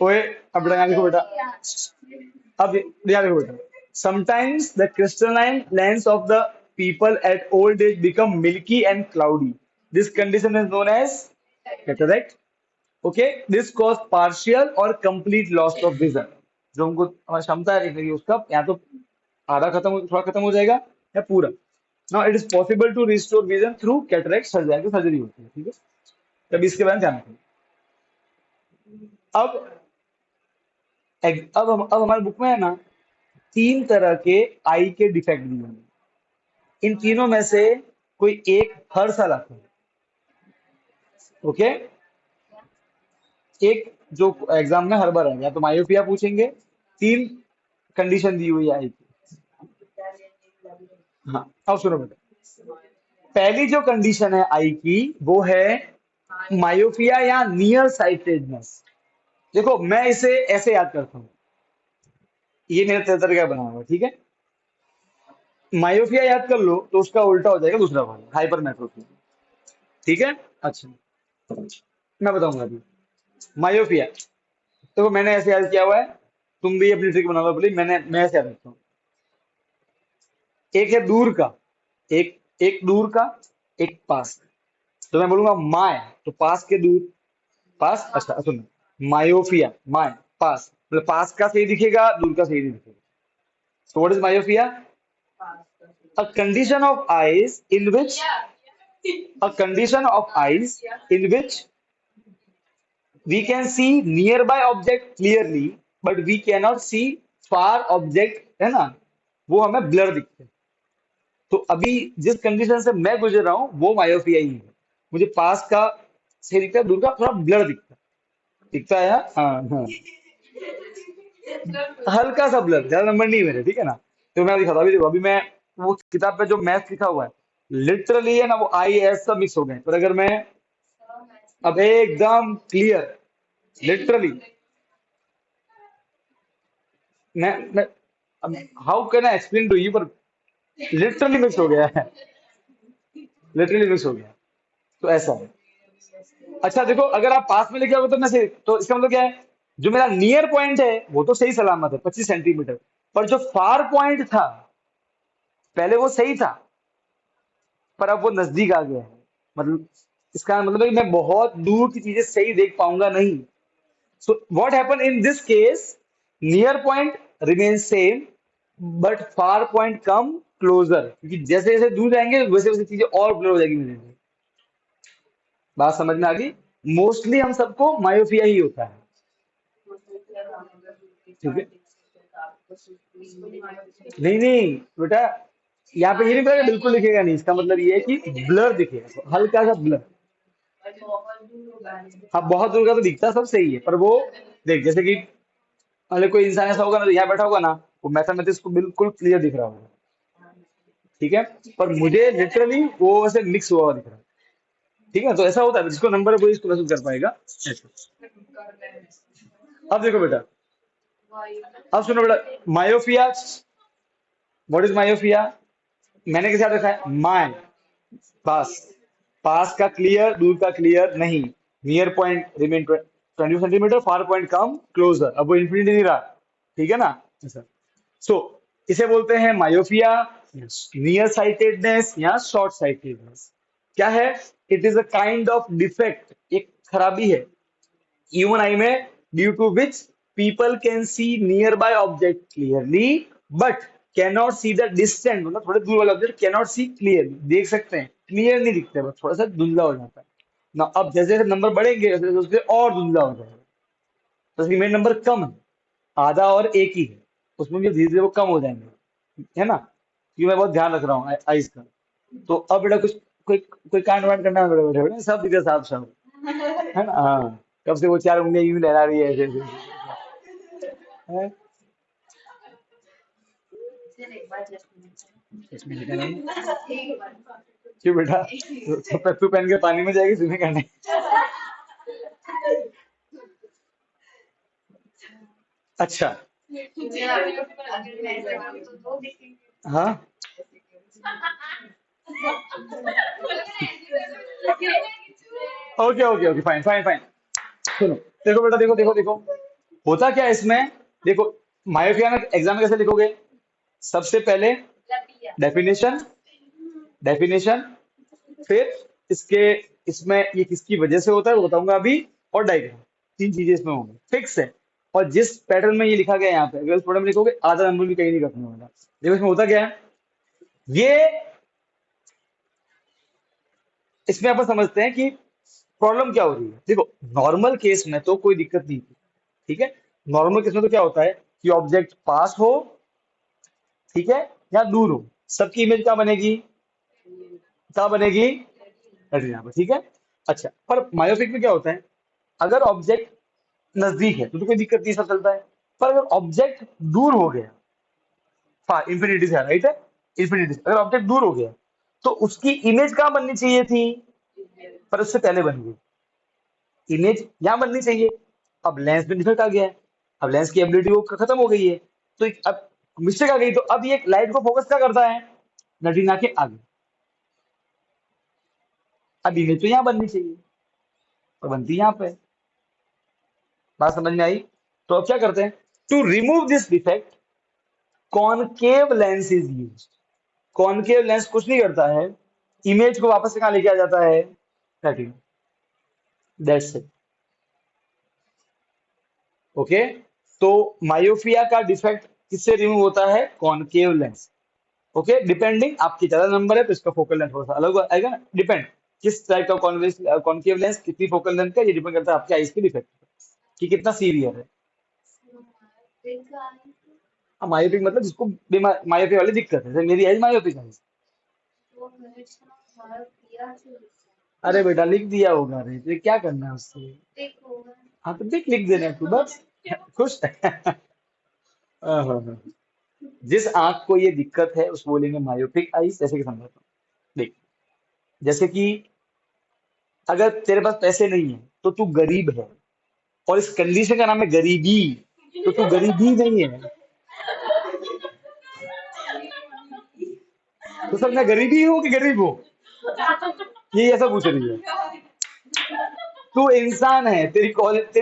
ओए, अब यहाँ देखो बेटा, अब यहाँ देखो बेटा, sometimes the crystalline lens of the people at old age become milky and cloudy. This condition is known as cataract. Okay, this cause partial or complete loss of vision. जो हमको हमारी क्षमता है देखने की, उसका या तो आधा खत्म थोड़ा खत्म हो जाएगा या पूरा. Now it is possible to restore vision through cataract surgery, surgery होती है, ठीक है. तब इसके बारे में ध्यान रखें. अब अब हमारे बुक में है ना, तीन तरह के आई के डिफेक्ट दिए हैं. इन तीनों में से कोई एक हर साल आता है. ओके, एक जो एग्जाम में हर बार है, या तो मायोपिया पूछेंगे. तीन कंडीशन दी हुई है आई की. हाँ, अब सुनो बेटा, पहली जो कंडीशन है आई की, वो है मायोपिया या नियर साइटेडनेस. देखो मैं इसे ऐसे याद करता हूँ, ये मेरा तरीका बना हुआ है, ठीक है. मायोपिया याद कर लो तो उसका उल्टा हो जाएगा दूसरा वाला, हाइपरमेट्रोपी. ठीक है. अच्छा, मैं बताऊंगा अभी. मायोपिया तो मैंने ऐसे याद किया हुआ है, तुम भी अपनी ट्रिक बना लो बोली. मैं ऐसे याद रखता हूँ. एक है दूर का, एक एक दूर का, एक पास का. तो मैं बोलूंगा माय, तो पास के दूर, पास. अच्छा सुन, मायोपिया, माय, पास, मतलब पास का सही दिखेगा, दूर का सही नहीं दिखेगा. So what is myopia? A condition of eyes in which a condition of eyes in which we can see nearby object clearly, but we cannot see far object, है ना, वो हमें ब्लर दिखते हैं. तो अभी जिस कंडीशन से मैं गुजर रहा हूँ वो मायोपिया ही है. मुझे पास का सही दिखता है, दूर का थोड़ा ब्लर दिखता है. दिखता है यार? हाँ हाँ, हल्का सा ब्लर, ज्यादा नंबर नहीं है मेरे, ठीक है ना. तो मैं दिखाता हूँ. अभी देखो, अभी मैं वो किताब पे जो मैथ लिखा हुआ है, लिटरली है ना, वो आई एस सब मिक्स हो गए. पर अगर मैं अब एकदम क्लियर, लिटरली, मैं how can I explain to you, पर लिटरली मिक्स हो गया है, लिटरली मिक्स हो गया. तो ऐसा है. अच्छा देखो, अगर आप पास में लेके आओगे तो मैं सही, तो इसका मतलब क्या है, जो मेरा नियर पॉइंट है वो तो सही सलामत है 25 सेंटीमीटर, पर जो फार पॉइंट था पहले वो सही था, पर अब वो नजदीक आ गया है. मतलब इसका मतलब है कि मैं बहुत दूर की चीजें सही देख पाऊंगा नहीं. So what happen in this case, near point remain same, but far point come closer, क्योंकि जैसे जैसे दूर जाएंगे वैसे वैसे चीजें और ब्लर हो जाएगी मेरे लिए. बात समझ में आ गई. मोस्टली हम सबको मायोपिया ही होता है, ठीक है. नहीं नहीं बेटा, यहाँ पे ये नहीं पता कि बिल्कुल दिखेगा नहीं, इसका मतलब ये है कि ब्लर दिखेगा, हल्का सा ब्लर. हाँ, बहुत दूर का तो दिखता सब सही है, पर वो देख, जैसे कि मतलब कोई इंसान ऐसा होगा ना, तो यहाँ बैठा होगा ना, वो मैथमेटिक्स को बिल्कुल क्लियर दिख रहा होगा, ठीक है, पर मुझे लिटरली वो ऐसे मिक्स हुआ हुआ दिख रहा है. ठीक है, तो ऐसा होता है, जिसको नंबर है वो इसको महसूस कर पाएगा. ऐसे. अब देखो बेटा, अब सुनो बेटा, मायोपिया, व्हाट इज मायोपिया. मैंने कैसे याद रखा है, माय, पास, पास का क्लियर, दूर का क्लियर नहीं. Near point remain 20 centimetre, far point come closer. अब वो इंफिनिटी नहीं रहा, ठीक है ना. ऐसा. सो इसे बोलते हैं मायोपिया, नियर साइटेडनेस या शॉर्ट साइटेडनेस. क्या है, it is a kind of defect, एक खराबी है ह्यूमन आई में, due to which people can see nearby object clearly, but cannot see the distant, मतलब थोड़े दूर वाला ऑब्जेक्ट कैनॉट सी क्लियरली, देख सकते हैं, क्लियर नहीं दिखते, बस थोड़ा सा धुंधला हो जाता है ना. अब जैसे जैसे नंबर बढ़ेंगे वैसे वैसे उसके और धुंधला हो जाएगा. तो मेरे नंबर कम है, आधा और एक ही है, उसमें भी धीरे धीरे वो कम हो जाएंगे, है ना, क्योंकि मैं बहुत ध्यान रख रहा हूँ आइस का. तो अब बेटा कुछ कोई कोई कांड वांड करना है, बेटा बैठे बैठे सब दिखे साफ साफ, है ना. हाँ, कब से वो चार उंगलियां यूं लहरा रही है ऐसे ऐसे हैं? चश्मे निकाला नहीं? क्यों बेटा, तो तू पहन के पानी में जाएगी स्विमिंग करने? अच्छा. हाँ, okay okay okay, fine fine fine. सुनो, देखो बेटा, देखो देखो देखो, होता क्या है इसमें, देखो मायोपिया में एग्जाम में कैसे लिखोगे, सबसे पहले डेफिनेशन, डेफिनेशन, फिर इसके, इसमें ये किसकी वजह से होता है वो बताऊंगा अभी, और डायग्राम, तीन चीजें इसमें होंगी, फिक्स है। और जिस पैटर्न में ये लिखा गया है यहाँ पे, अगर इस पैटर्न में लिखोगे आधा नंबर भी कहीं नहीं कटने वाला। देखो इसमें होता क्या है, ये इसमें अपन समझते हैं कि प्रॉब्लम क्या हो रही है। देखो नॉर्मल केस में तो कोई दिक्कत नहीं थी, ठीक है। नॉर्मल केस में तो क्या होता है कि ऑब्जेक्ट पास हो, ठीक है, या दूर हो, सबकी इमेज क्या बनेगी, क्या बनेगी, रेटिना पर, ठीक है। अच्छा, पर मायोपिक में क्या होता है, अगर ऑब्जेक्ट नजदीक है तो कोई दिक्कत नहीं, सब चलता है। पर अगर ऑब्जेक्ट दूर हो गया, इंफिनिटी से, राइट है, इंफिनिटी से अगर ऑब्जेक्ट दूर हो गया तो उसकी इमेज कहाँ बननी चाहिए थी, पर उससे पहले बन गई। इमेज यहाँ बननी चाहिए, अब लेंस में डिफेक्ट आ गया है, अब लेंस की एबिलिटी वो खत्म हो गई है, तो अब मिस्टेक आ गई, तो अब ये लाइट को फोकस क्या करता है, रेटिना के आगे। अब इमेज तो यहाँ बननी चाहिए, पर बनती यहाँ पे। बात समझ में आई। तो अब क्या करते हैं, to remove this defect concave lens is use. Concave lens कुछ नहीं करता है, इमेज को वापस से कहाँ लेके आ जाता है, रेटिना, दैट्स इट। ओके, तो मायोपिया का डिफेक्ट किससे रिमूव होता है, कॉनकेव लेंस। ओके, डिपेंडिंग, आपकी ज्यादा नंबर है तो इसका फोकल लेंथ थोड़ा सा अलग आएगा ना, डिपेंड किस टाइप का कॉनकेव लेंस, कितनी फोकल लेंथ का, ये डिपेंड करता है आपके आईज के डिफेक्ट कि कितना सीवियर है। हाँ, मायोपिक मतलब जिसको मायोपिक वाली दिक्कत है, जैसे मेरी आईज मायोपिक है। अरे बेटा लिख दिया होगा रे, तो क्या करना है उससे। हाँ तो देख, लिख देना तू बस, खुश है। हाँ, हाँ, हाँ। जिस आंख को ये दिक्कत है उस बोलेंगे मायोपिक आईज, जैसे कि समझाता हूँ। देख, जैसे कि अगर तेरे पास पैसे नहीं है तो तू गरीब है, और इस कंडीशन का नाम है गरीबी, तो तू गरीबी नहीं है। तो सब मैं गरीबी हो कि गरीब हो, ये ऐसा पूछ रही है। तू इंसान है, तेरी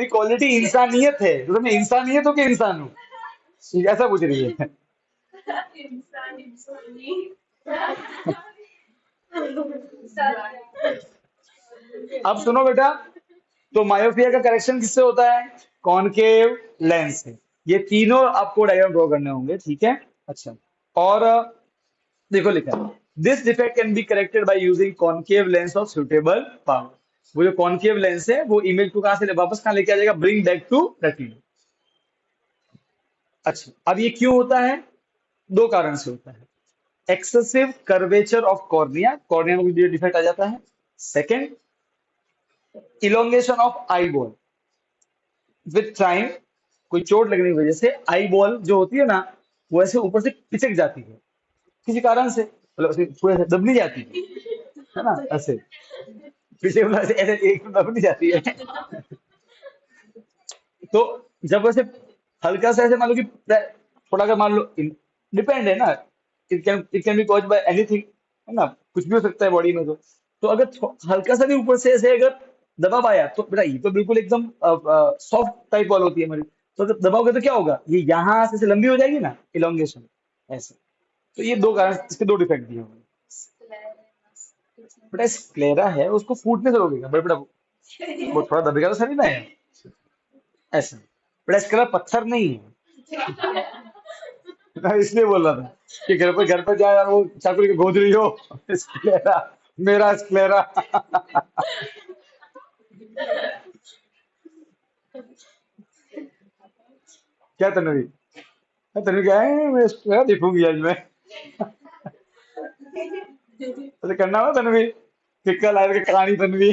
क्वालिटी इंसानियत है, तो मैं इंसानियत हो कि इंसान हूँ, ये ऐसा पूछ रही है। अब सुनो बेटा, तो मायोपिया का करेक्शन किससे होता है, कॉनकेव लेंस से। ये तीनों आपको डायग्राम ड्रॉ करने होंगे, ठीक है। अच्छा, और देखो लिखा है, this defect can be corrected by using concave lens of suitable power. वो जो कॉनकेव लेंस है वो इमेज को कहां से वापस कहां लेके आ जाएगा, ब्रिंग बैक टू रेटिना। अच्छा, अब ये क्यों होता है, दो कारण से होता है। Excessive curvature of cornea, cornea में कोई डिफेक्ट आ जाता है। Second, elongation of eye ball with time, कोई चोट लगने की वजह से आई बॉल जो होती है ना, वो ऐसे ऊपर से पिचक जाती है किसी कारण से, मतलब ऐसे पूरे से दब नहीं जाती है ना, ऐसे पीछे वाला ऐसे ऐसे एक दब नहीं जाती है। तो जब वैसे हल्का सा ऐसे मान लो कि थोड़ा, अगर मान लो, डिपेंड है ना, it can be cause by anything, है ना, कुछ भी हो सकता है बॉडी में। तो अगर हल्का सा भी ऊपर से ऐसे अगर दबाव आया तो बेटा, ये तो बिल्कुल एकदम सॉफ्ट टाइप बॉल होती है हमारी, तो अगर दबाओगे तो क्या होगा, ये यहाँ से ऐसे लंबी हो जाएगी ना, इलोंगेशन, ऐसे। तो ये दो कारण, इसके दो डिफेक्ट दिए हुए हैं। बेटा स्क्लेरा है, उसको फूटने से रोकेगा, बड़ा बड़ा वो थोड़ा दबेगा तो सही ना है, ऐसा। बड़ा स्क्लेरा पत्थर नहीं है। मैं इसलिए बोल रहा था कि घर पर जाए और वो चाकू के गोद रही हो, स्क्लेरा, मेरा स्क्लेरा। क्या तन्वी, तन्वी क्या है, मैं स्क्लेरा देखूंगी आज मैं। ऐसे करना हो तन्वी, फिक्का लाइव की कहानी तन्वी।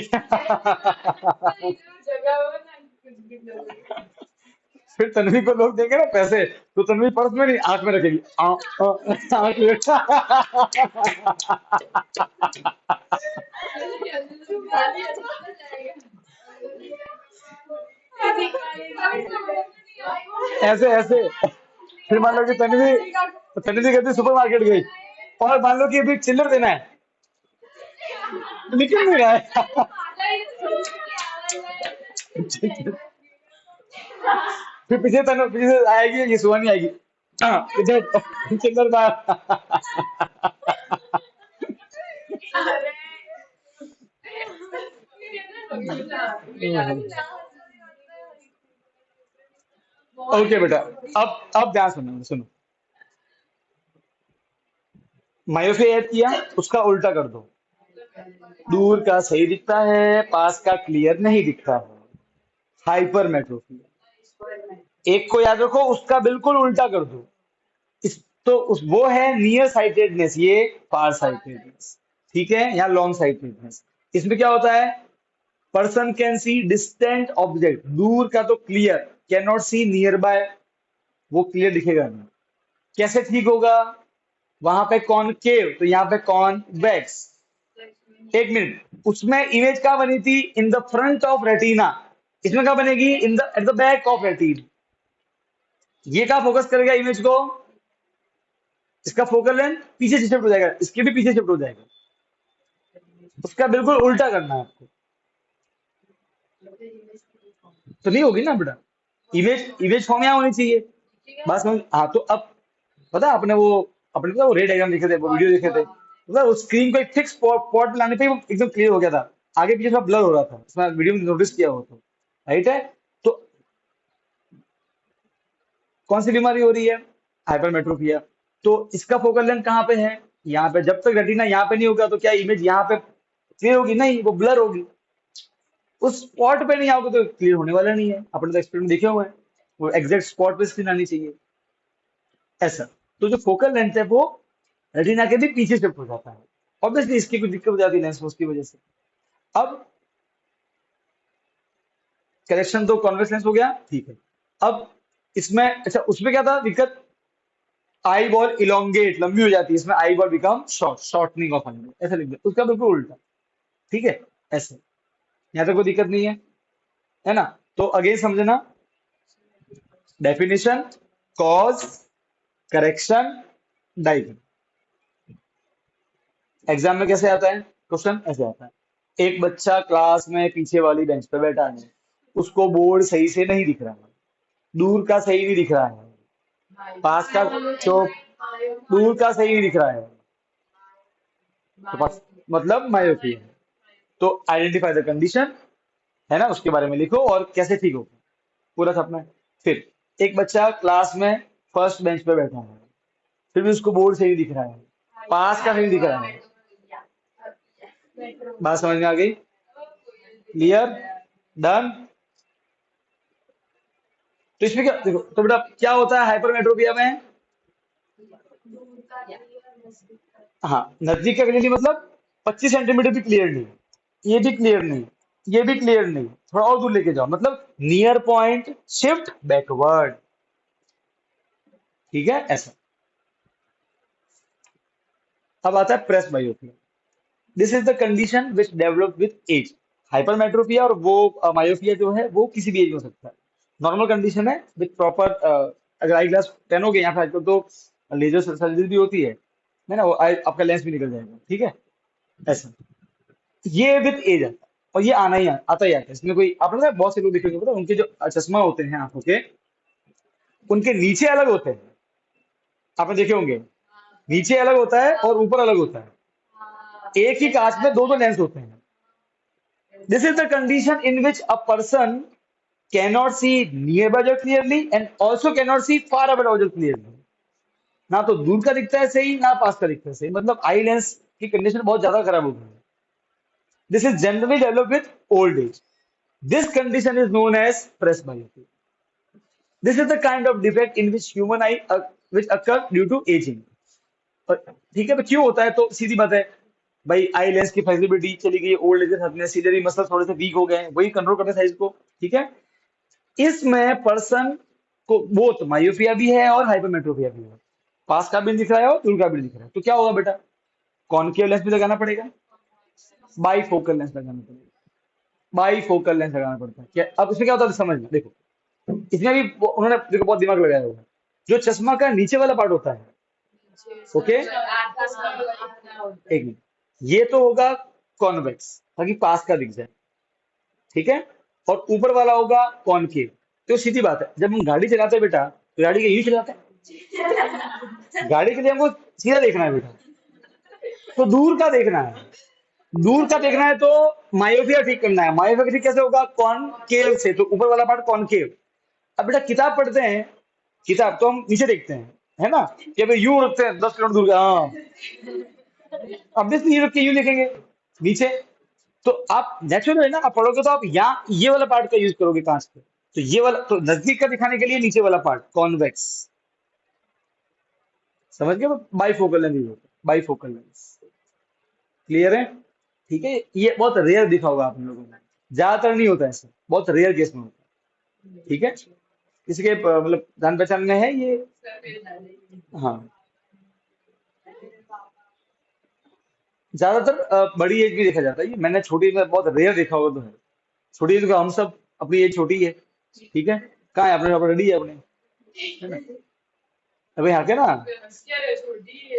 फिर तन्वी को लोग देंगे ना पैसे, तो तन्वी पर्स में नहीं आंख में रखेगी, आंख में। ऐसे ऐसे, फिर मान लो कि तन्वी कहती सुपर मार्केट गई, और मान लो कि अभी चिल्लर देना है, निकल नहीं रहा है। फिर पीछे से आएगी, ये सुबह नहीं आएगी। हाँ, इधर चिल्लर मार। ओके बेटा, अब ध्यान सुनो सुनो। मायोफिया ऐड किया, उसका उल्टा कर दो। दूर का सही दिखता है, पास का क्लियर नहीं दिखता है। हाइपरमेट्रोपी। एक को याद रखो, उसका बिल्कुल उल्टा कर दो। इस तो वो है नियर साइटेडनेस, ये फार साइटेडनेस। ठीक है, यहाँ लॉन्ग साइटेडनेस। इसमें क्या होता है? Person can see distant object, दूर का तो clear, can not see nearby, वो क्लियर दिखेगा नहीं। कैसे ठीक होगा? वहां पे कॉनकेव, तो यहाँ पे कॉन्वेक्स। एक मिनट, उसमें इमेज कहाँ बनी थी? In the front of retina. इसमें कहाँ बनेगी? In the at the back of retina. ये कहाँ फोकस करेगा इमेज को? इसका फोकल लेंथ पीछे शिफ्ट हो जाएगा, इसके भी पीछे शिफ्ट हो जाएगा। उसका बिल्कुल उल्टा करना है आपको। तो नहीं होगी ना बेटा, इमेज इमेज फॉर्म यहाँ होनी चाहिए। बात समझ? हाँ, तो अब पता है आपने वो, अपने पता है वो रेड डायग्राम देखे थे, वो वीडियो देखे थे, मतलब उस स्क्रीन को एक फिक्स पॉट लाने पे ही वो एकदम क्लियर हो गया था। आगे पीछे थोड़ा ब्लर हो रहा था, उसमें वीडियो में नोटिस किया हो तो। राइट है। तो कौन सी बीमारी हो रही है? हाइपरमेट्रोपिया। तो इसका फोकल लेंथ कहाँ पे है? यहाँ पे। जब तक रेटिना यहाँ पे नहीं होगा तो क्या इमेज यहाँ पे क्लियर होगी? नहीं, वो ब्लर होगी। उस स्पॉट पे नहीं आओगे तो क्लियर होने वाला नहीं है। अपने तो एक्सपेरिमेंट देखे हुए हैं, वो एग्जैक्ट स्पॉट पे स्क्रीन आनी चाहिए। ऐसा। तो जो फोकल लेंथ है वो रेटिना के भी पीछे शिफ्ट हो जाता है। ऑब्वियसली इसकी कुछ दिक्कत हो जाती है लेंस में, उसकी वजह से। अब करेक्शन तो कॉन्वेक्स लेंस हो गया, ठीक है। अब इसमें अच्छा, उसमें क्या था दिक्कत? आई बॉल इलोंगेट, लंबी हो जाती है, इसमें eye ball become short, shortening of eye ball, ऐसा लिख दो। उसका बिल्कुल उल्टा। ठीक है, ऐसे। यहाँ तक कोई दिक्कत नहीं है ना? तो अगेन समझना, definition, cause, correction, diagram. Exam में कैसे आता है क्वेश्चन? ऐसे आता है। एक बच्चा क्लास में पीछे वाली बेंच पे बैठा है, उसको बोर्ड सही से नहीं दिख रहा है, दूर का सही नहीं दिख रहा है, पास का तो दूर का सही नहीं दिख रहा है, तो पास मतलब मायोपिया है। तो आइडेंटिफाई द कंडीशन, है ना, उसके बारे में लिखो और कैसे ठीक होगा, पूरा सपना है। फिर एक बच्चा क्लास में फर्स्ट बेंच पे बैठा है, फिर भी उसको बोर्ड सही दिख रहा है, पास का नहीं दिख रहा है। बात समझ में आ गई? क्लियर? डन? तो इसमें क्या देखो, तो बेटा क्या होता है हाइपरमेट्रोपिया में? हाँ, नजदीक का क्लियर नहीं मतलब 25 सेंटीमीटर भी क्लियर नहीं, ये भी क्लियर नहीं, ये भी क्लियर नहीं, थोड़ा और दूर लेके जाओ, मतलब नियर पॉइंट शिफ्ट बैकवर्ड। ठीक है, ऐसा। अब आता है presbyopia. This is the condition which develop with age. Hypermetropia और वो मायोपिया जो है वो किसी भी एज में हो सकता है। नॉर्मल कंडीशन है विथ प्रॉपर, अगर आई ग्लास पहनोगे यहाँ पे आजकल तो लेजर सर्जरी भी होती है ना, वो आपका लेंस भी निकल जाएगा। ठीक है, ऐसा। ये विद एज आता है, और ये आना ही आता ही आता है, इसमें कोई, आपने ना बहुत से लोग देखेंगे पता है, उनके जो चश्मा होते हैं आंखों के, उनके नीचे अलग होते हैं, आपने देखे होंगे। नीचे अलग होता है और ऊपर अलग होता है, एक ही कांच में दो दो लेंस होते हैं। This is the condition in which a person cannot see nearby object clearly and also cannot see far away object clearly। ना तो दूर का दिखता है सही, ना पास का दिखता है सही, मतलब आई लेंस की कंडीशन बहुत ज्यादा खराब हो गई है। This is generally develop with old age. This condition is known as presbyopia। This is the kind of defect in which human eye which occur due to ageing. ठीक है, तो क्यों होता है? तो सीधी बात है भाई, आई लेंस की फ्लेक्सिबिलिटी चली गई, ओल्ड एज के साथ में सीधे मसल थोड़े से वीक हो गए हैं, वही कंट्रोल करते हैं साइज को। ठीक है, इसमें पर्सन को बोथ मायोपिया भी है और हाइपरमेट्रोपिया भी है, पास का भी नहीं दिख रहा है और दूर का भी नहीं दिख रहा है। तो क्या होगा बेटा? कॉनकेव लेंस भी लगाना पड़ेगा, बाई फोकल लेंस लगाना पड़ेगा, बाई फोकल लेंस लगाना पड़ता है। क्या अब इसमें क्या होता है समझना, देखो इसमें भी उन्होंने देखो बहुत दिमाग लगाया हुआ है। जो चश्मा का नीचे वाला पार्ट होता है, ओके, एक मिनट, ये तो होगा कॉन्वेक्स, ताकि पास का दिख जाए। ठीक है, और ऊपर वाला होगा कॉनकेव, तो सीधी बात है, जब हम गाड़ी चलाते हैं बेटा, तो गाड़ी के यूं चलाते हैं, गाड़ी के लिए हमको सीधा देखना है बेटा, तो दूर का देखना है, दूर का देखना है तो मायोपिया ठीक करना है। मायोपिया ठीक कैसे होगा? कॉनकेव से, तो ऊपर वाला पार्ट कॉनकेव। अब बेटा किताब पढ़ते हैं, किताब तो हम नीचे देखते हैं, है ना, कि अभी यूं रखते हैं 10 किलोमीटर दूर का, हाँ, ऑब्वियसली यूं रख के यूं लिखेंगे नीचे। तो आप नेचुरल है ना, आप पढ़ोगे तो आप यहाँ ये वाला पार्ट का यूज करोगे कांच पे, तो ये वाला तो नजदीक का दिखाने के लिए नीचे वाला पार्ट कॉन्वेक्स, समझ गए? बाइफोकल लेंस यूज होता है, बाइफोकल लेंस। क्लियर है? ठीक है, ये बहुत रेयर दिखा होगा आप लोगों ने, ज्यादातर नहीं होता ऐसा, बहुत रेयर केस में होता है। ठीक है, किसी के मतलब जान पहचान में है ये? हाँ, ज्यादातर बड़ी एज में देखा जाता है ये, मैंने छोटी में बहुत रेयर देखा होगा तो है। छोटी एज का हम सब, अपनी एज छोटी है, ठीक है। कहाँ है अपने, रेडी है अपने, है ना? अबे यहाँ के ना,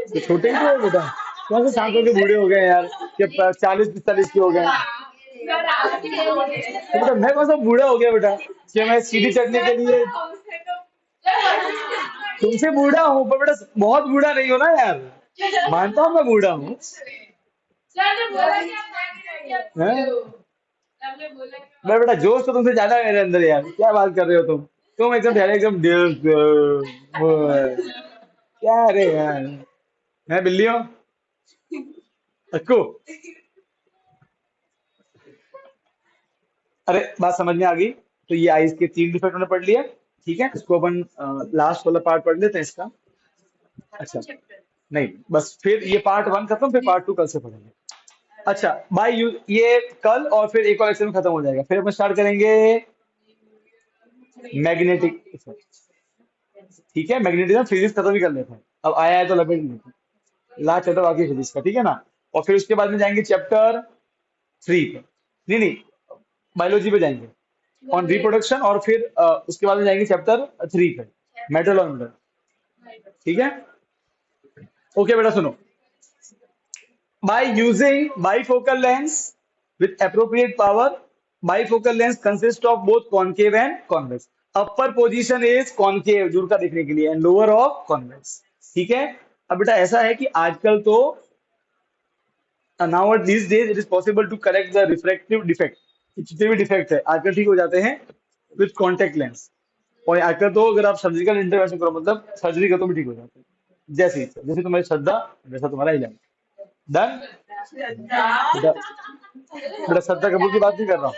तो छोटे ही तो है बेटा, कौन से सांसों के बूढ़े हो गए यार, कि 40-45 के हो गए? तो बेटा मैं कौन सा बूढ़ा हो गया बेटा, कि मैं सीढ़ी चढ़ने के लिए तुमसे बूढ़ा हूँ, पर बेटा बहुत बूढ़ा नहीं हो ना यार, मानता हूँ मैं बूढ़ा हूँ। हैं? मैं बेटा जोश तो तुमसे ज्यादा है मेरे अंदर यार, क्या बात कर रहे हो तुम एकदम यार, एकदम क्या रे यार, मैं बिल्ली हूँ अक्कू? अरे बात समझ में आ गई। तो ये आइस के 3 डिफेक्ट हमने पढ़ लिया, ठीक है। इसको अपन लास्ट वाला पार्ट पढ़ लेते हैं इसका। अच्छा, नहीं बस फिर ये पार्ट 1 खत्म, फिर पार्ट 2 कल से पढ़ेंगे। अच्छा, बाय यू ये कल, और फिर एक और लेक्चर में खत्म हो जाएगा, फिर अपन स्टार्ट करेंगे मैग्नेटिक इफेक्ट। ठीक है, मैग्नेटिज्म फिजिक्स खत्म ही कर लेते हैं, अब आया है तो लपेट लेते हैं, लास्ट चैप्टर बाकी फिजिक्स का, ठीक है ना। और फिर उसके बाद में जाएंगे चैप्टर 3 पे, नहीं बायोलॉजी पे जाएंगे, ऑन रिप्रोडक्शन, और फिर उसके बाद में जाएंगे चैप्टर 3 पे, मेटल और मिनरल। ठीक है, ओके बेटा सुनो। By using bifocal lens with appropriate power, bifocal lens consists of both concave and convex. Upper position is concave, दूर का देखने के लिए, and lower of convex. ठीक है। अब बेटा ऐसा है कि आजकल तो now these days it is possible to correct the refractive defect, जितने भी डिफेक्ट है आजकल ठीक हो जाते हैं विथ कॉन्टेक्ट लेंस। और आजकल तो अगर आप सर्जिकल इंटरवेंशन करो, मतलब सर्जरी करो तो भी ठीक हो जाते हैं, जैसे जैसे तुम्हारी श्रद्धा वैसा तुम्हारा इलाज। डन? बेटा श्रद्धा कपूर की बात नहीं कर रहा हूँ,